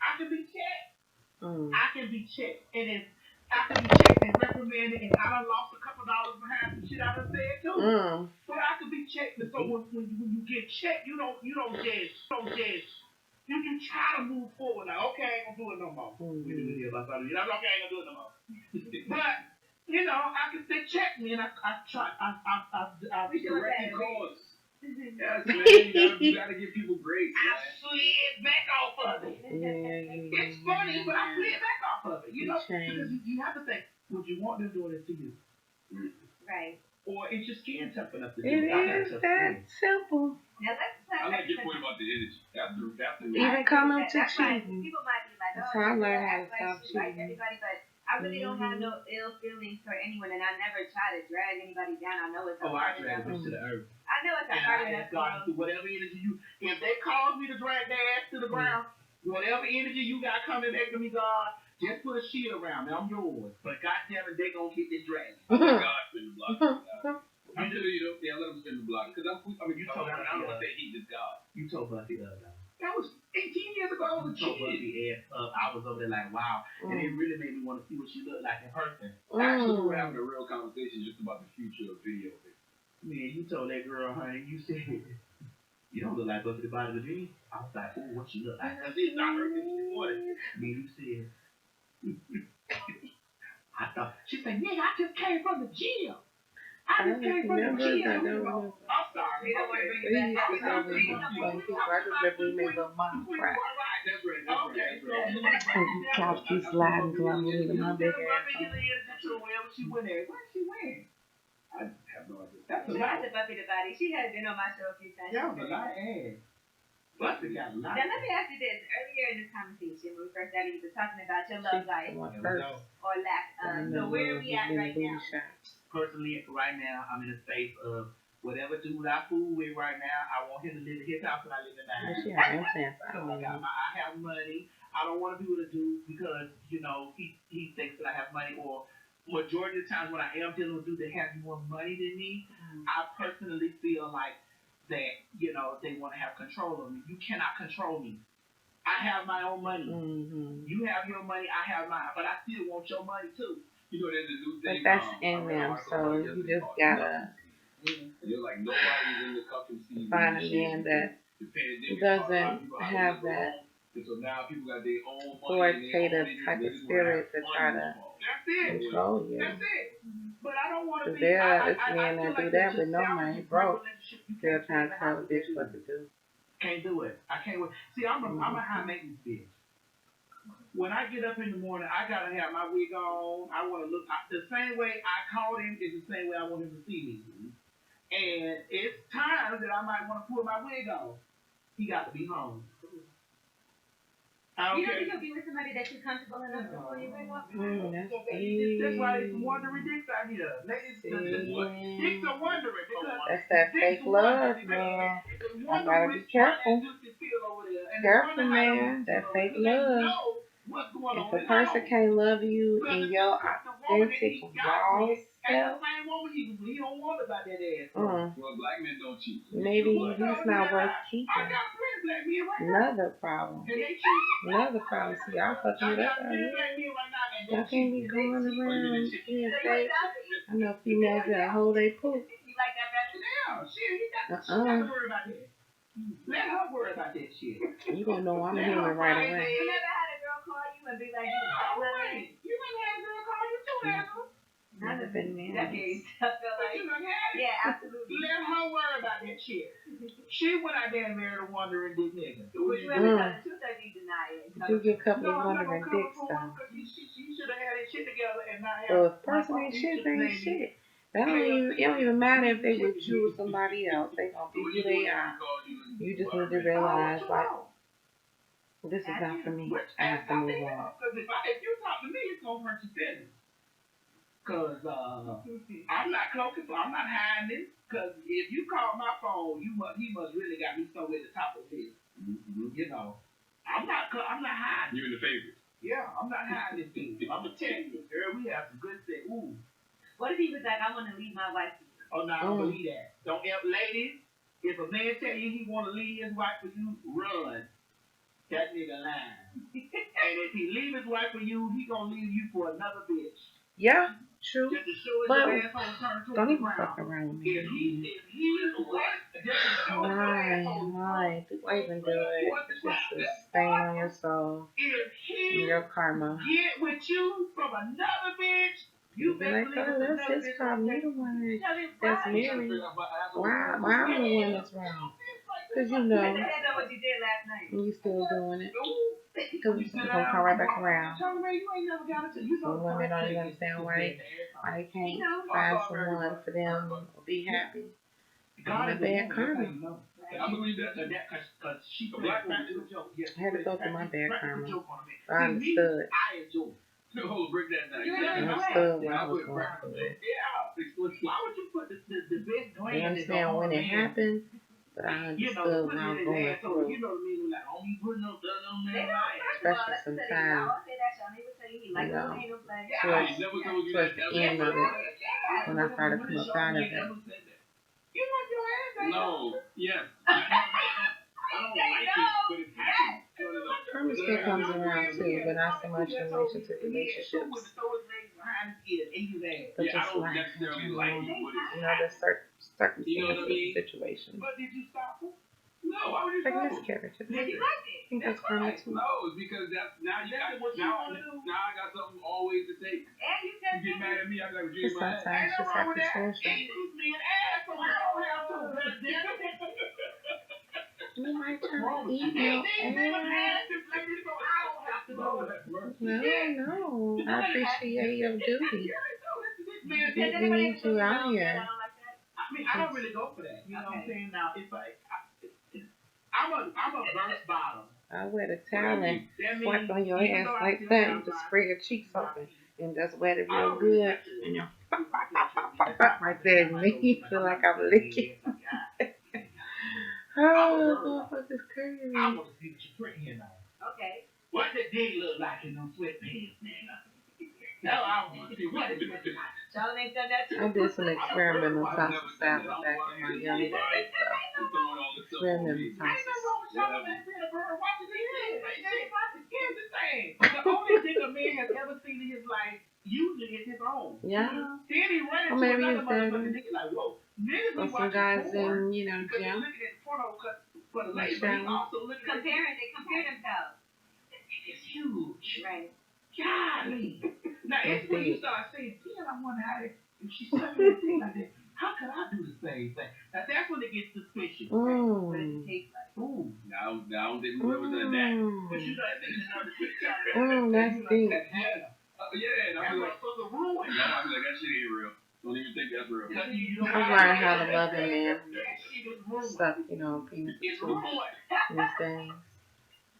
I can be checked. I can be checked. And if I can be checked and reprimanded, and I done lost a couple dollars behind some shit I done said too. But I can be checked. And so when you get checked, you don't judge. You try to move forward. Like, okay, I ain't gonna do it no more. We do it here about something. You know, okay, I ain't gonna do it no more. But you know, they check me, and I try. I correct cause. Yes, man. You gotta give people grace. I slid back off of it. It's funny, but I slid back off of it. You know, because you have to think, would you want them doing it to you? Right. Or it's your skin tough enough to do it. It is that simple. Now I like your point about the energy. After even coming to cheating. People might be like, that's how I learned how to stop like cheating. everybody, but I really don't have no ill feelings for anyone, and I never try to drag anybody down. I know it's a I drag them to the earth. I know it's a hard enough God, whatever energy if they cause me to drag their ass to the ground, whatever energy you got coming back to me, God, just put a shield around me. I'm yours. But goddamn it, they gonna get this drag. God spin the block. I'm sure you know. Yeah, let them spin the block. Because you told me, I don't want to say he just God. You told Buffy that was 18 years ago. I was a so ugly ass up. I was over there like, wow. And it really made me want to see what she looked like in person. Actually, we're having a real conversation just about the future of video. Man, you told that girl, honey, you said, you don't look like Buffy the Body of the Dream. I was like, oh, what she look like? Cause she's not her this morning. Man, you said, I thought, she said, nigga, I just came from the gym. I just came from the gym. I'm sorry. Couch keeps sliding because I'm leaving my big ass. Where she went at? Where she went? I have no idea. That's a Shout lot. out to Buffy the Body. She has been on my show a few times. That was a lot of ass. Buffy got a lot. Now let me ask you this. Earlier in this conversation, when we first started, you were talking about your love life or lack of. So where are we at right now? Personally, right now, I'm in a space of whatever dude I fool with right now, I want him to live in his house and I live in mine. I have money. I don't want to be with a dude because, you know, he thinks that I have money, or majority of the times when I am dealing with dudes that have more money than me, I personally feel like that, you know, they want to have control of me. You cannot control me. I have my own money. You have your money, I have mine, but I still want your money too. You know, there's a new thing. But that's in them, so you just gotta like nobody's in the cuffing season. find a man that doesn't have that so now people got their own authoritative type of spirit to try to control you. That's it. But I don't want to be. It's men that do that with no money, broke. Still trying to tell a bitch what to do. Can't do it. I can't wait. See, I'm a high maintenance bitch. When I get up in the morning, I gotta have my wig on. I want to look the same way I called him is the same way I want him to see me. And it's times that I might want to put my wig on. He got to be home. You don't think you'll be with somebody that you're comfortable enough to pull your wig off? That's why there's some wandering dicks out here. Ladies, dicks are wandering because that's that fake love, man. I gotta be careful. Careful, man. That fake love. If a person can't love you in your authentic, raw self, maybe he's not worth keeping. Another problem. See, y'all fucking it up out here. Y'all can't be going around being fake. I know females that hold their poop. Let her worry about that shit. You gonna know I'm a human right away. You never had a girl call you and be like, you never had a girl call you too, Angela. None of it. That means I feel like, yeah, absolutely. Let her worry about that shit. She went out there and married a wandering dick nigga. Would you ever tell the truth or do you deny it? You get a couple of wandering dicks though. She should have had that shit together and not have. So if person ain't shit, they ain't shit. It don't even matter if they with you or somebody else. They gonna be who they are. You just need to realize, like, this is not for me. I have to move on. If you talk to me, it's gonna hurt your feelings. Cause I'm not cloaking, so I'm not hiding it. Cause if you call my phone, he must really got me somewhere at the top of this. You know, I'm not hiding. You're in the favorites. Yeah, I'm not hiding this thing. I'm gonna tell you, girl, we have some good sex. Ooh. What if he was like, I want to leave my wife for you? Oh, no, I don't believe that. Don't ever, ladies, if a man tell you he want to leave his wife for you, run. That nigga lying. And if he leave his wife for you, he gonna leave you for another bitch. Yeah, true. Just to show his But asshole turn to don't the even ground. fuck around with me. If he is what? Just to show his asshole. Why even do it? It's just a stain on your soul. If he Your karma. get with you from another bitch, you be like, oh, that's his problem. You the one that's married. Why am I the one that's wrong? Because you know, I know what you did last night. and you still doing it. Because it's going to come right back around. Some women don't even understand why they can't find someone for them or be happy. God a bad karma. I believe that. Because she a black woman. I had to go through my bad karma. I understood. I enjoy. Hold, break that down. I understood what I was going through. Why would you put the best I understand when it happened, but I understood what I was going through. You know what I mean? Like, oh, you putting no done on there. Especially sometimes, you know, towards the end of it, when I started to come up out of it. You want your ass back? No, yes. I don't like it, but it's happening. Karma's still comes around too, but not so much in relation to relationships. But just life in general. You know, there's certain circumstances, situations. But did you stop her? No, why would you Like stop her? miscarriages. Maybe you liked it. I think that's karma too. No, it's because that's now you got now I got something always to take. And you said You get mad at me, I gotta Just dream my ass. sometimes just have to social. You might try to eat your ass. Well, no. I appreciate your duty. We need you out here. I mean, I don't really go for that. You know what I'm saying? Now, it's like, I'm a verse bottom. I wet a towel and swipe on your ass like that and just spray your cheeks open and just wet it real good. And you're right there and make me feel like I'm licking. Oh, motherfucker's crazy. I want to see what you're putting here now. Okay. What the dick look like in them sweatpants, man? That's what I want to see. What the dick look like? Charlemagne done that too. I did some experimental types of salad back in my young days. Experimental types. The only thing a man has ever seen in his life, usually is his own. Yeah. Then he ran Or into maybe another it's motherfucker nigga like, whoa. Niggas Or be some watching guys porn in, you know, because they're gym. looking at porno for the Like lady, but he Shannon. also looking at They compare themselves. it's huge. Right. Golly. Now, it's That's when you big. start saying, damn, I wonder how if she's sucking that thing like that, how could I do the same thing? Now, that's when it gets suspicious. What does it Mmm. taste like? Ooh. Now I don't think we've ever done that. But you know that thing is not the picture. That's deep. Yeah. Yeah, and That I'm like, motherfucker ruined. yeah, I'm like, that shit ain't real. Don't even think that's real. Because you don't I've learned how to love a man. That shit is ruined. Suck, you know, penis It's too. ruined. These days.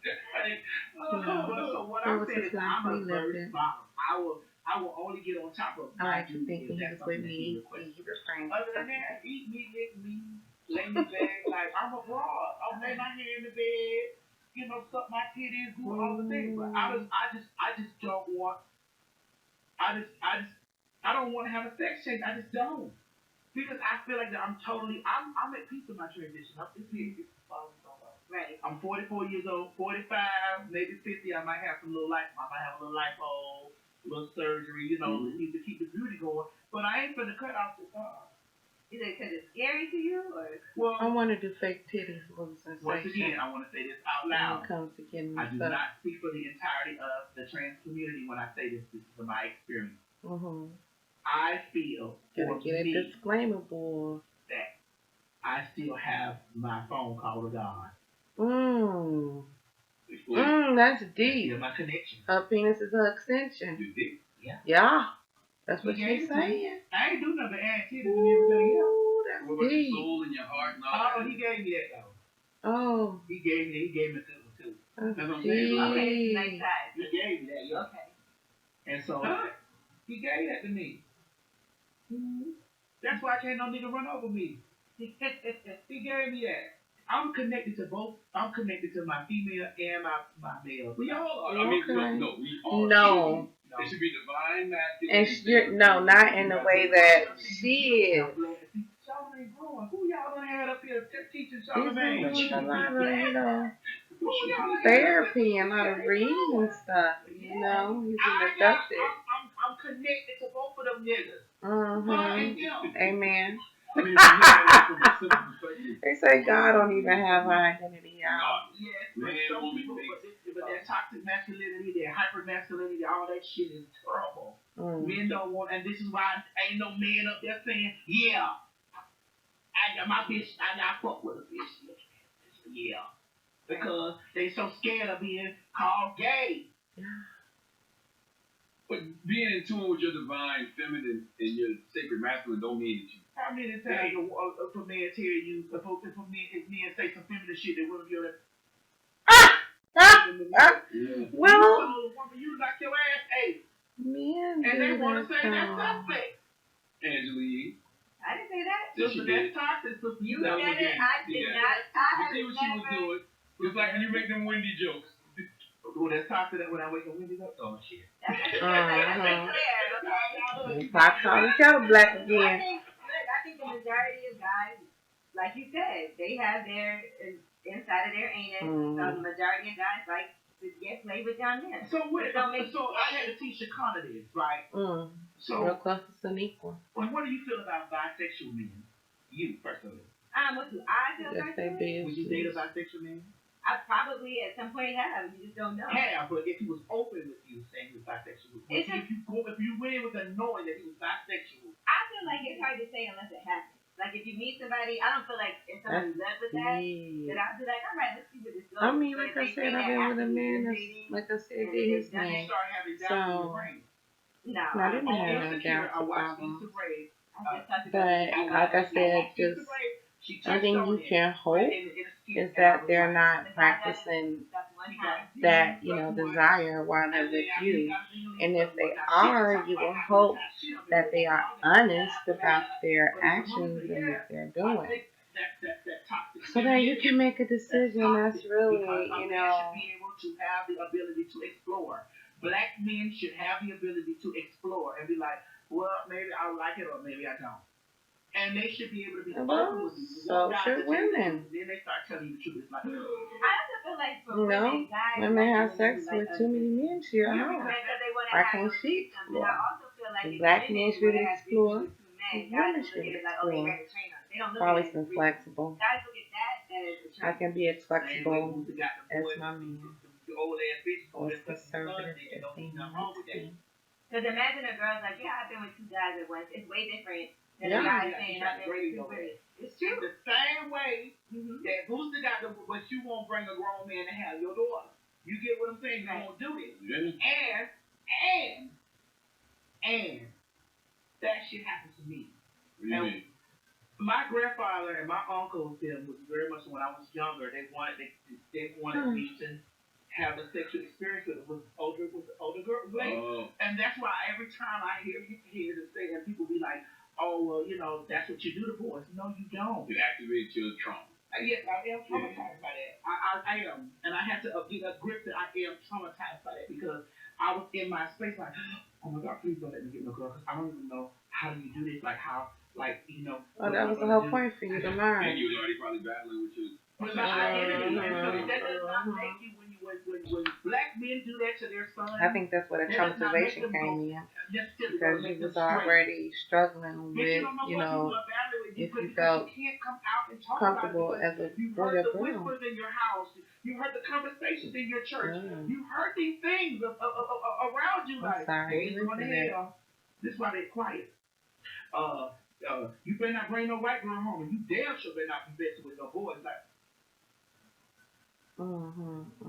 So what It I'm was saying his is life, I'm a we lived verse it. bottom. I will only get on top of I my like to dude think if when he that's was with something that me, he requests. he refrained Other from than that, something. eat me, lick me, lay me back like I'm a broad. I'll lay my hair in the bed, you know, suck my titties, do all the things. But I just don't want. I don't want to have a sex change. I just don't because I feel like that I'm at peace with my transition. Right. I'm 44 years old, 45, maybe 50. I might have some little life. I might have a little lipo, a little surgery, you know, to keep the beauty going. But I ain't finna cut off the car. Is it because it's scary to you, or? Well, I want to do fake titties for once sensation. again, I want to say this out When loud. it comes to getting I do stuff. not speak for the entirety of the trans community when I say this. This is my experience. Mm-hmm. I feel Gotta for get a me disclaimer, boy. that I still have my phone call to God. That's Still deep. my connection. Her penis is her extension. You think? Yeah. That's what He she's gave it to me. saying. I ain't do nothing but add titties and everything else. Ooh, What that's about your deep. soul and your heart and all Oh, that? he gave me that though. Oh, He gave me a good one too. that's That's what I'm saying. Okay, deep. nice size. He gave me that, yeah. Okay. And so he gave that to me. That's why can't no nigga run over me. He gave me that. I'm connected to both. I'm connected to my female and my male. We all are. I mean, Okay. no, we all No. It should be divine masculine. And you're, no, not in the way that she is. Charlemagne growing. Who y'all done had up here teaching She's Charlemagne? been doing a lot of, you know, Who y'all done had therapy and a lot of reading and stuff. You know, he's been abducted. I'm connected to both of them niggas. Mm-hmm. Amen. I mean, from a simple perspective, They say God don't even have an identity out. Yes, Man, but some woman, people, face. but that toxic masculinity, that hyper masculinity, all that shit is terrible. Men don't want, and this is why ain't no man up there saying, yeah, I got my bitch, I fuck with a bitch. Yeah. Because they so scared of being called gay. But being in tune with your divine feminine and your sacred masculine don't mean that you. How many times for men tell you, if men say some feminine shit, they wouldn't feel that. Well, You knock your ass, hey. men And they do want to that say that's though. suspect. Angela Yee. I didn't say that. Yes, Sister, you did. that's toxic. Sister, You That said was it. again. I did Yeah. not. I You have see what she was never. doing? It's like when you make them windy jokes. Oh, that's toxic. That when I wake up, Wendy's up. Oh shit. That's Uh-huh. clear. Okay. Pot calling kettle black again. I think the majority of guys, like you said, they have their inside of their anus. So the majority of guys like get flavor down there. So I had to teach Shakana this, right? So real close to an equal. what do you feel about bisexual men? You personally. What do I feel Yes, they personally? do. Would you date a bisexual man? I probably at some point have. You just don't know. Have, but if he was open with you saying he was bisexual, if you went in with a knowing that he was bisexual. I feel like it's hard to say unless it happens. Like if you meet somebody, I don't feel like if somebody left with that, then I'd be like, all right, let's see where this goes. I mean, like I said, I've been with a man that's, like I said, did his thing. So, no, I didn't have no doubts I watched about him. Issa Rae. But, like I said, just, I think you can hope is that they're not practicing that, desire while they're with you. And if they are, you will hope that they are honest about their actions and what they're doing. So that you can make a decision that's really, should be able to have the ability to explore. Black men should have the ability to explore and be like, well, maybe I like it or maybe I don't. And they should be able to be open with you. So should women. Then they start telling you the truth. It's like, I also feel like for women, guys, women have sex with too many men. She don't know. Why can't she explore? I also feel like Black men should explore. Women should like, explore. they don't look Always at been flexible. Guys look at that as I can be as flexible as my man. or As conservative as they need to be. Because imagine a girl's like, yeah, I've been with 2 guys at once. It's way different than a Yeah. guy saying I've been with 2 women. It's true. The same way that Booster got the, but you won't bring a grown man to have your daughter. You get what I'm saying? You won't do this. And that shit happened to me. My grandfather and my uncle them was very much when I was younger. They wanted me to have a sexual experience with older girls. And that's why every time I hear to say and people be like, oh well, that's what you do to boys. No, you don't. You activate your trauma. Yes, I am traumatized by that. I am, and I had to get a grip that I am traumatized by that because I was in my space like, oh my God, please don't let me get no girl because I don't even know how do you do this, like how. Well, that was the whole point for you to learn. And you was already probably battling with your. But my identity, that does not make you when black men do that to their sons. I think that's where the traumatization came in. Because you was already struggling with, if you felt comfortable as a you boy heard or the girl. whispers in your house. You heard the conversations in your church. You heard these things around you. I'm sorry. Hey, going to hell. This is why they're quiet. You better not bring no white girl home, and you damn sure better not be messing with no boys. Like,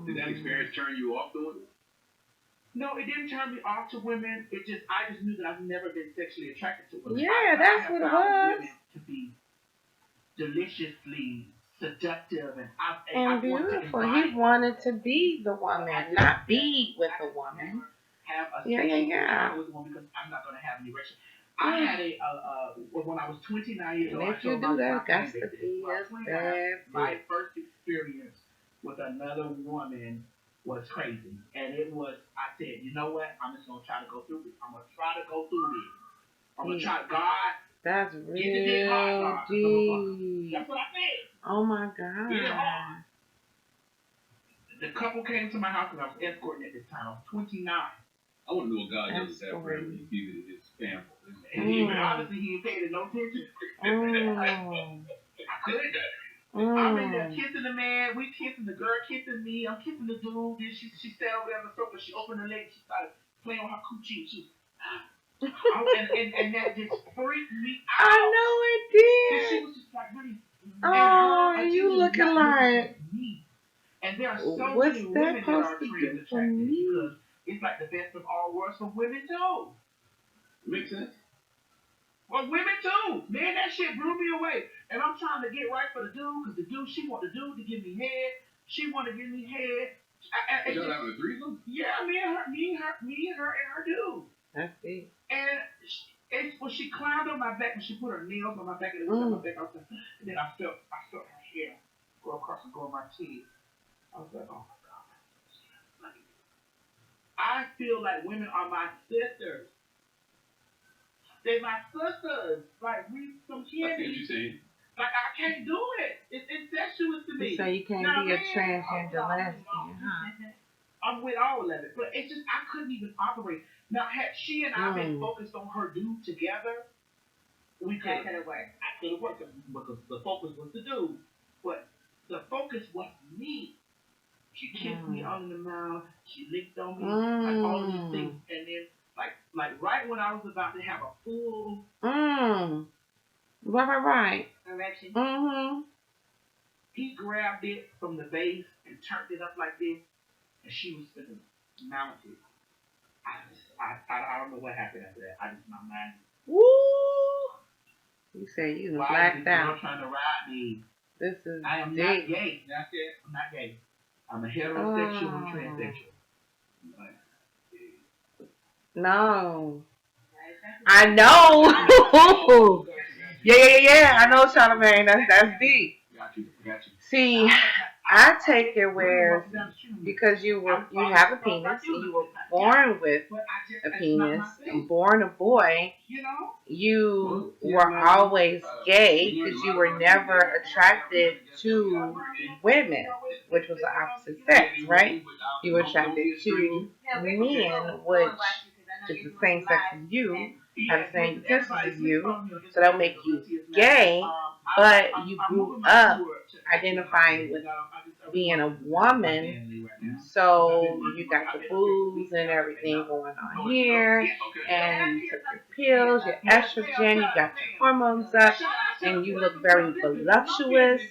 Did that experience turn you off doing it? no, it didn't turn me off to women. I just knew that I've never been sexually attracted to women. Yeah, that's what it was. Women to be deliciously seductive And beautiful. He wanted to be the woman, not be with a woman. Have a Yeah. with a woman because I'm not going to have an erection. I had when I was 29 years old. And if you do that, got to be as bad. My first experience with another woman was crazy. And I said, you know what? I'm just going to try to go through this. I'm going to try to go through this. I'm going to try, God. That's Get the dick hard, God. real. That's what I said. Oh my God. Get it hard. The couple came to my house because I was escorting at this time. I was 29. I want to know what God does with that prayer when he gives it his family. Obviously, he ain't paid it no attention. I couldn't. I'm in there kissing the man, we kissing, the girl kissing me, I'm kissing the dude. Then she sat over there on the sofa, she opened her legs, she started playing with her coochie. She was, and that just freaked me out. I know it did. And she was just like, really. And you looking like me. And there are so what's many that women that are supposed to trans do for attracted me? because it's like the best of all worlds for women too. Makes sense. Well, women too. Man, that shit blew me away. And I'm trying to get right for the dude, because the dude, she want the dude to give me head. She want to give me head. Y'all having a threesome? Yeah, me and her, and her dude. That's it. And when she climbed on my back, when she put her nails on my back, and it was on my back, I was like, and then I felt her hair go across and go on my cheek. I was like, oh my God. I feel like women are my sisters. They're my sisters. Like, we some kids. I see what you're saying. Like, I can't do it. It's incestuous to me. So you can't be a transgender lesbian, huh? I'm with all of it. But it's just, I couldn't even operate. Now, had she and I been focused on her dude together, we could have worked. I could have worked because the focus was the dude. But the focus was me. She kissed me on the mouth. She licked on me. Like all these things. And then, like right when I was about to have a full... Right. Erection. He grabbed it from the base and turned it up like this. And she was finna mount it. I don't know what happened after that. My mind... Woo! You say you was blacked out. I'm trying to ride me. This is I am not gay. That's it. I'm not gay. I'm a heterosexual and transsexual. No. I know. Yeah. I know, Charlemagne. That's deep. Got you. See, I take it where because you have a penis and you were born with a penis and born a boy, you were always gay because you were never attracted to women, which was the opposite sex, right? You were attracted to men, which is the same sex as you, have the same potential as you, so that'll make you gay, but you grew up identifying with being a woman, so you got the boobs and everything going on here, and you took your pills, your estrogen, you got your hormones up, and you look very voluptuous,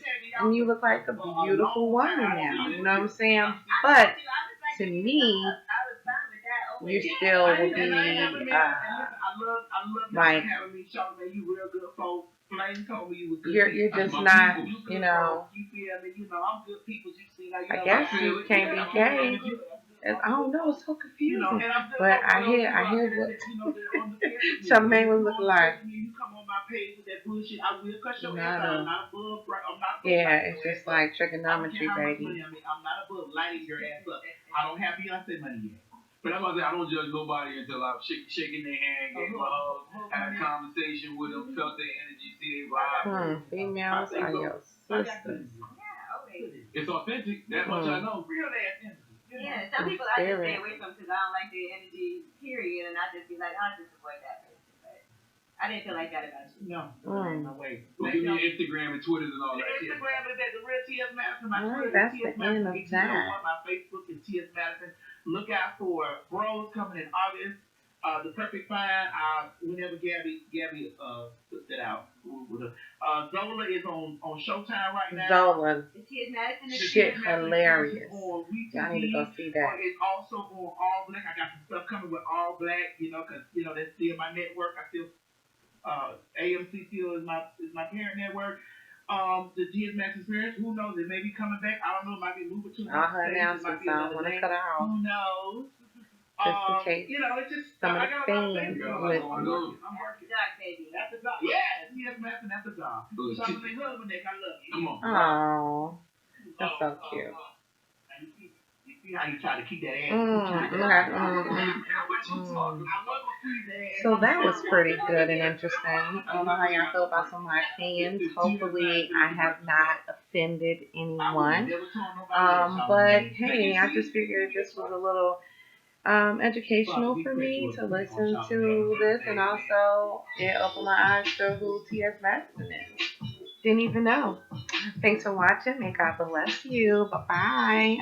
and you look like a beautiful woman now, you know what I'm saying? But to me, you still will be like, you're just not, I guess you can't be gay. I don't know, it's so confusing. But I hear what Charlemagne would look like. Yeah, it's just like trigonometry, baby. I'm not above lighting your ass up. I don't have Beyonce money yet. But that's why I say I don't judge nobody until I'm shaking their hand, gave them a hug, had a conversation with them, felt their energy, see their vibe. Females are your sisters. It's authentic. That much I know. Real ass energy. Yeah, some people I just stay away from because I don't like their energy, period, and I just be like, I'll just avoid that person. But I didn't feel like that about you. No way. Well, give me your Instagram and Twitter and all that. Instagram is at the real TS Madison. My Twitter that's is TS the end of Madison. that. My Facebook is TS Madison. Look out for Bros coming in August. The Perfect Find. Whenever Gabby puts that out. Zola is on Showtime right now. Zola. The TS Madison is Shit hilarious. Y'all need to go see that. It's also on All Black. I got some stuff coming with All Black, because that's still my network. I still AMC still is my parent network. The TS Madison Experience, who knows? It may be coming back. I don't know. It might be moving to her announcements. I don't want to cut her off. Who knows? Just in case. It's just Some of I the got a lot of fans things. would. I'm working. That's the dog. Yeah, TS Madison. That's the dog. Charlemagne husband, I love you. Come on. Oh, that's so cute. You see how you try to keep that ass? So that was pretty good and interesting. I don't know how y'all feel about some of my opinions. Hopefully I have not offended anyone. But hey, I just figured this was a little educational for me to listen to this, and also it opened my eyes to who TS Madison is. Didn't even know. Thanks for watching. May God bless you. Bye-bye.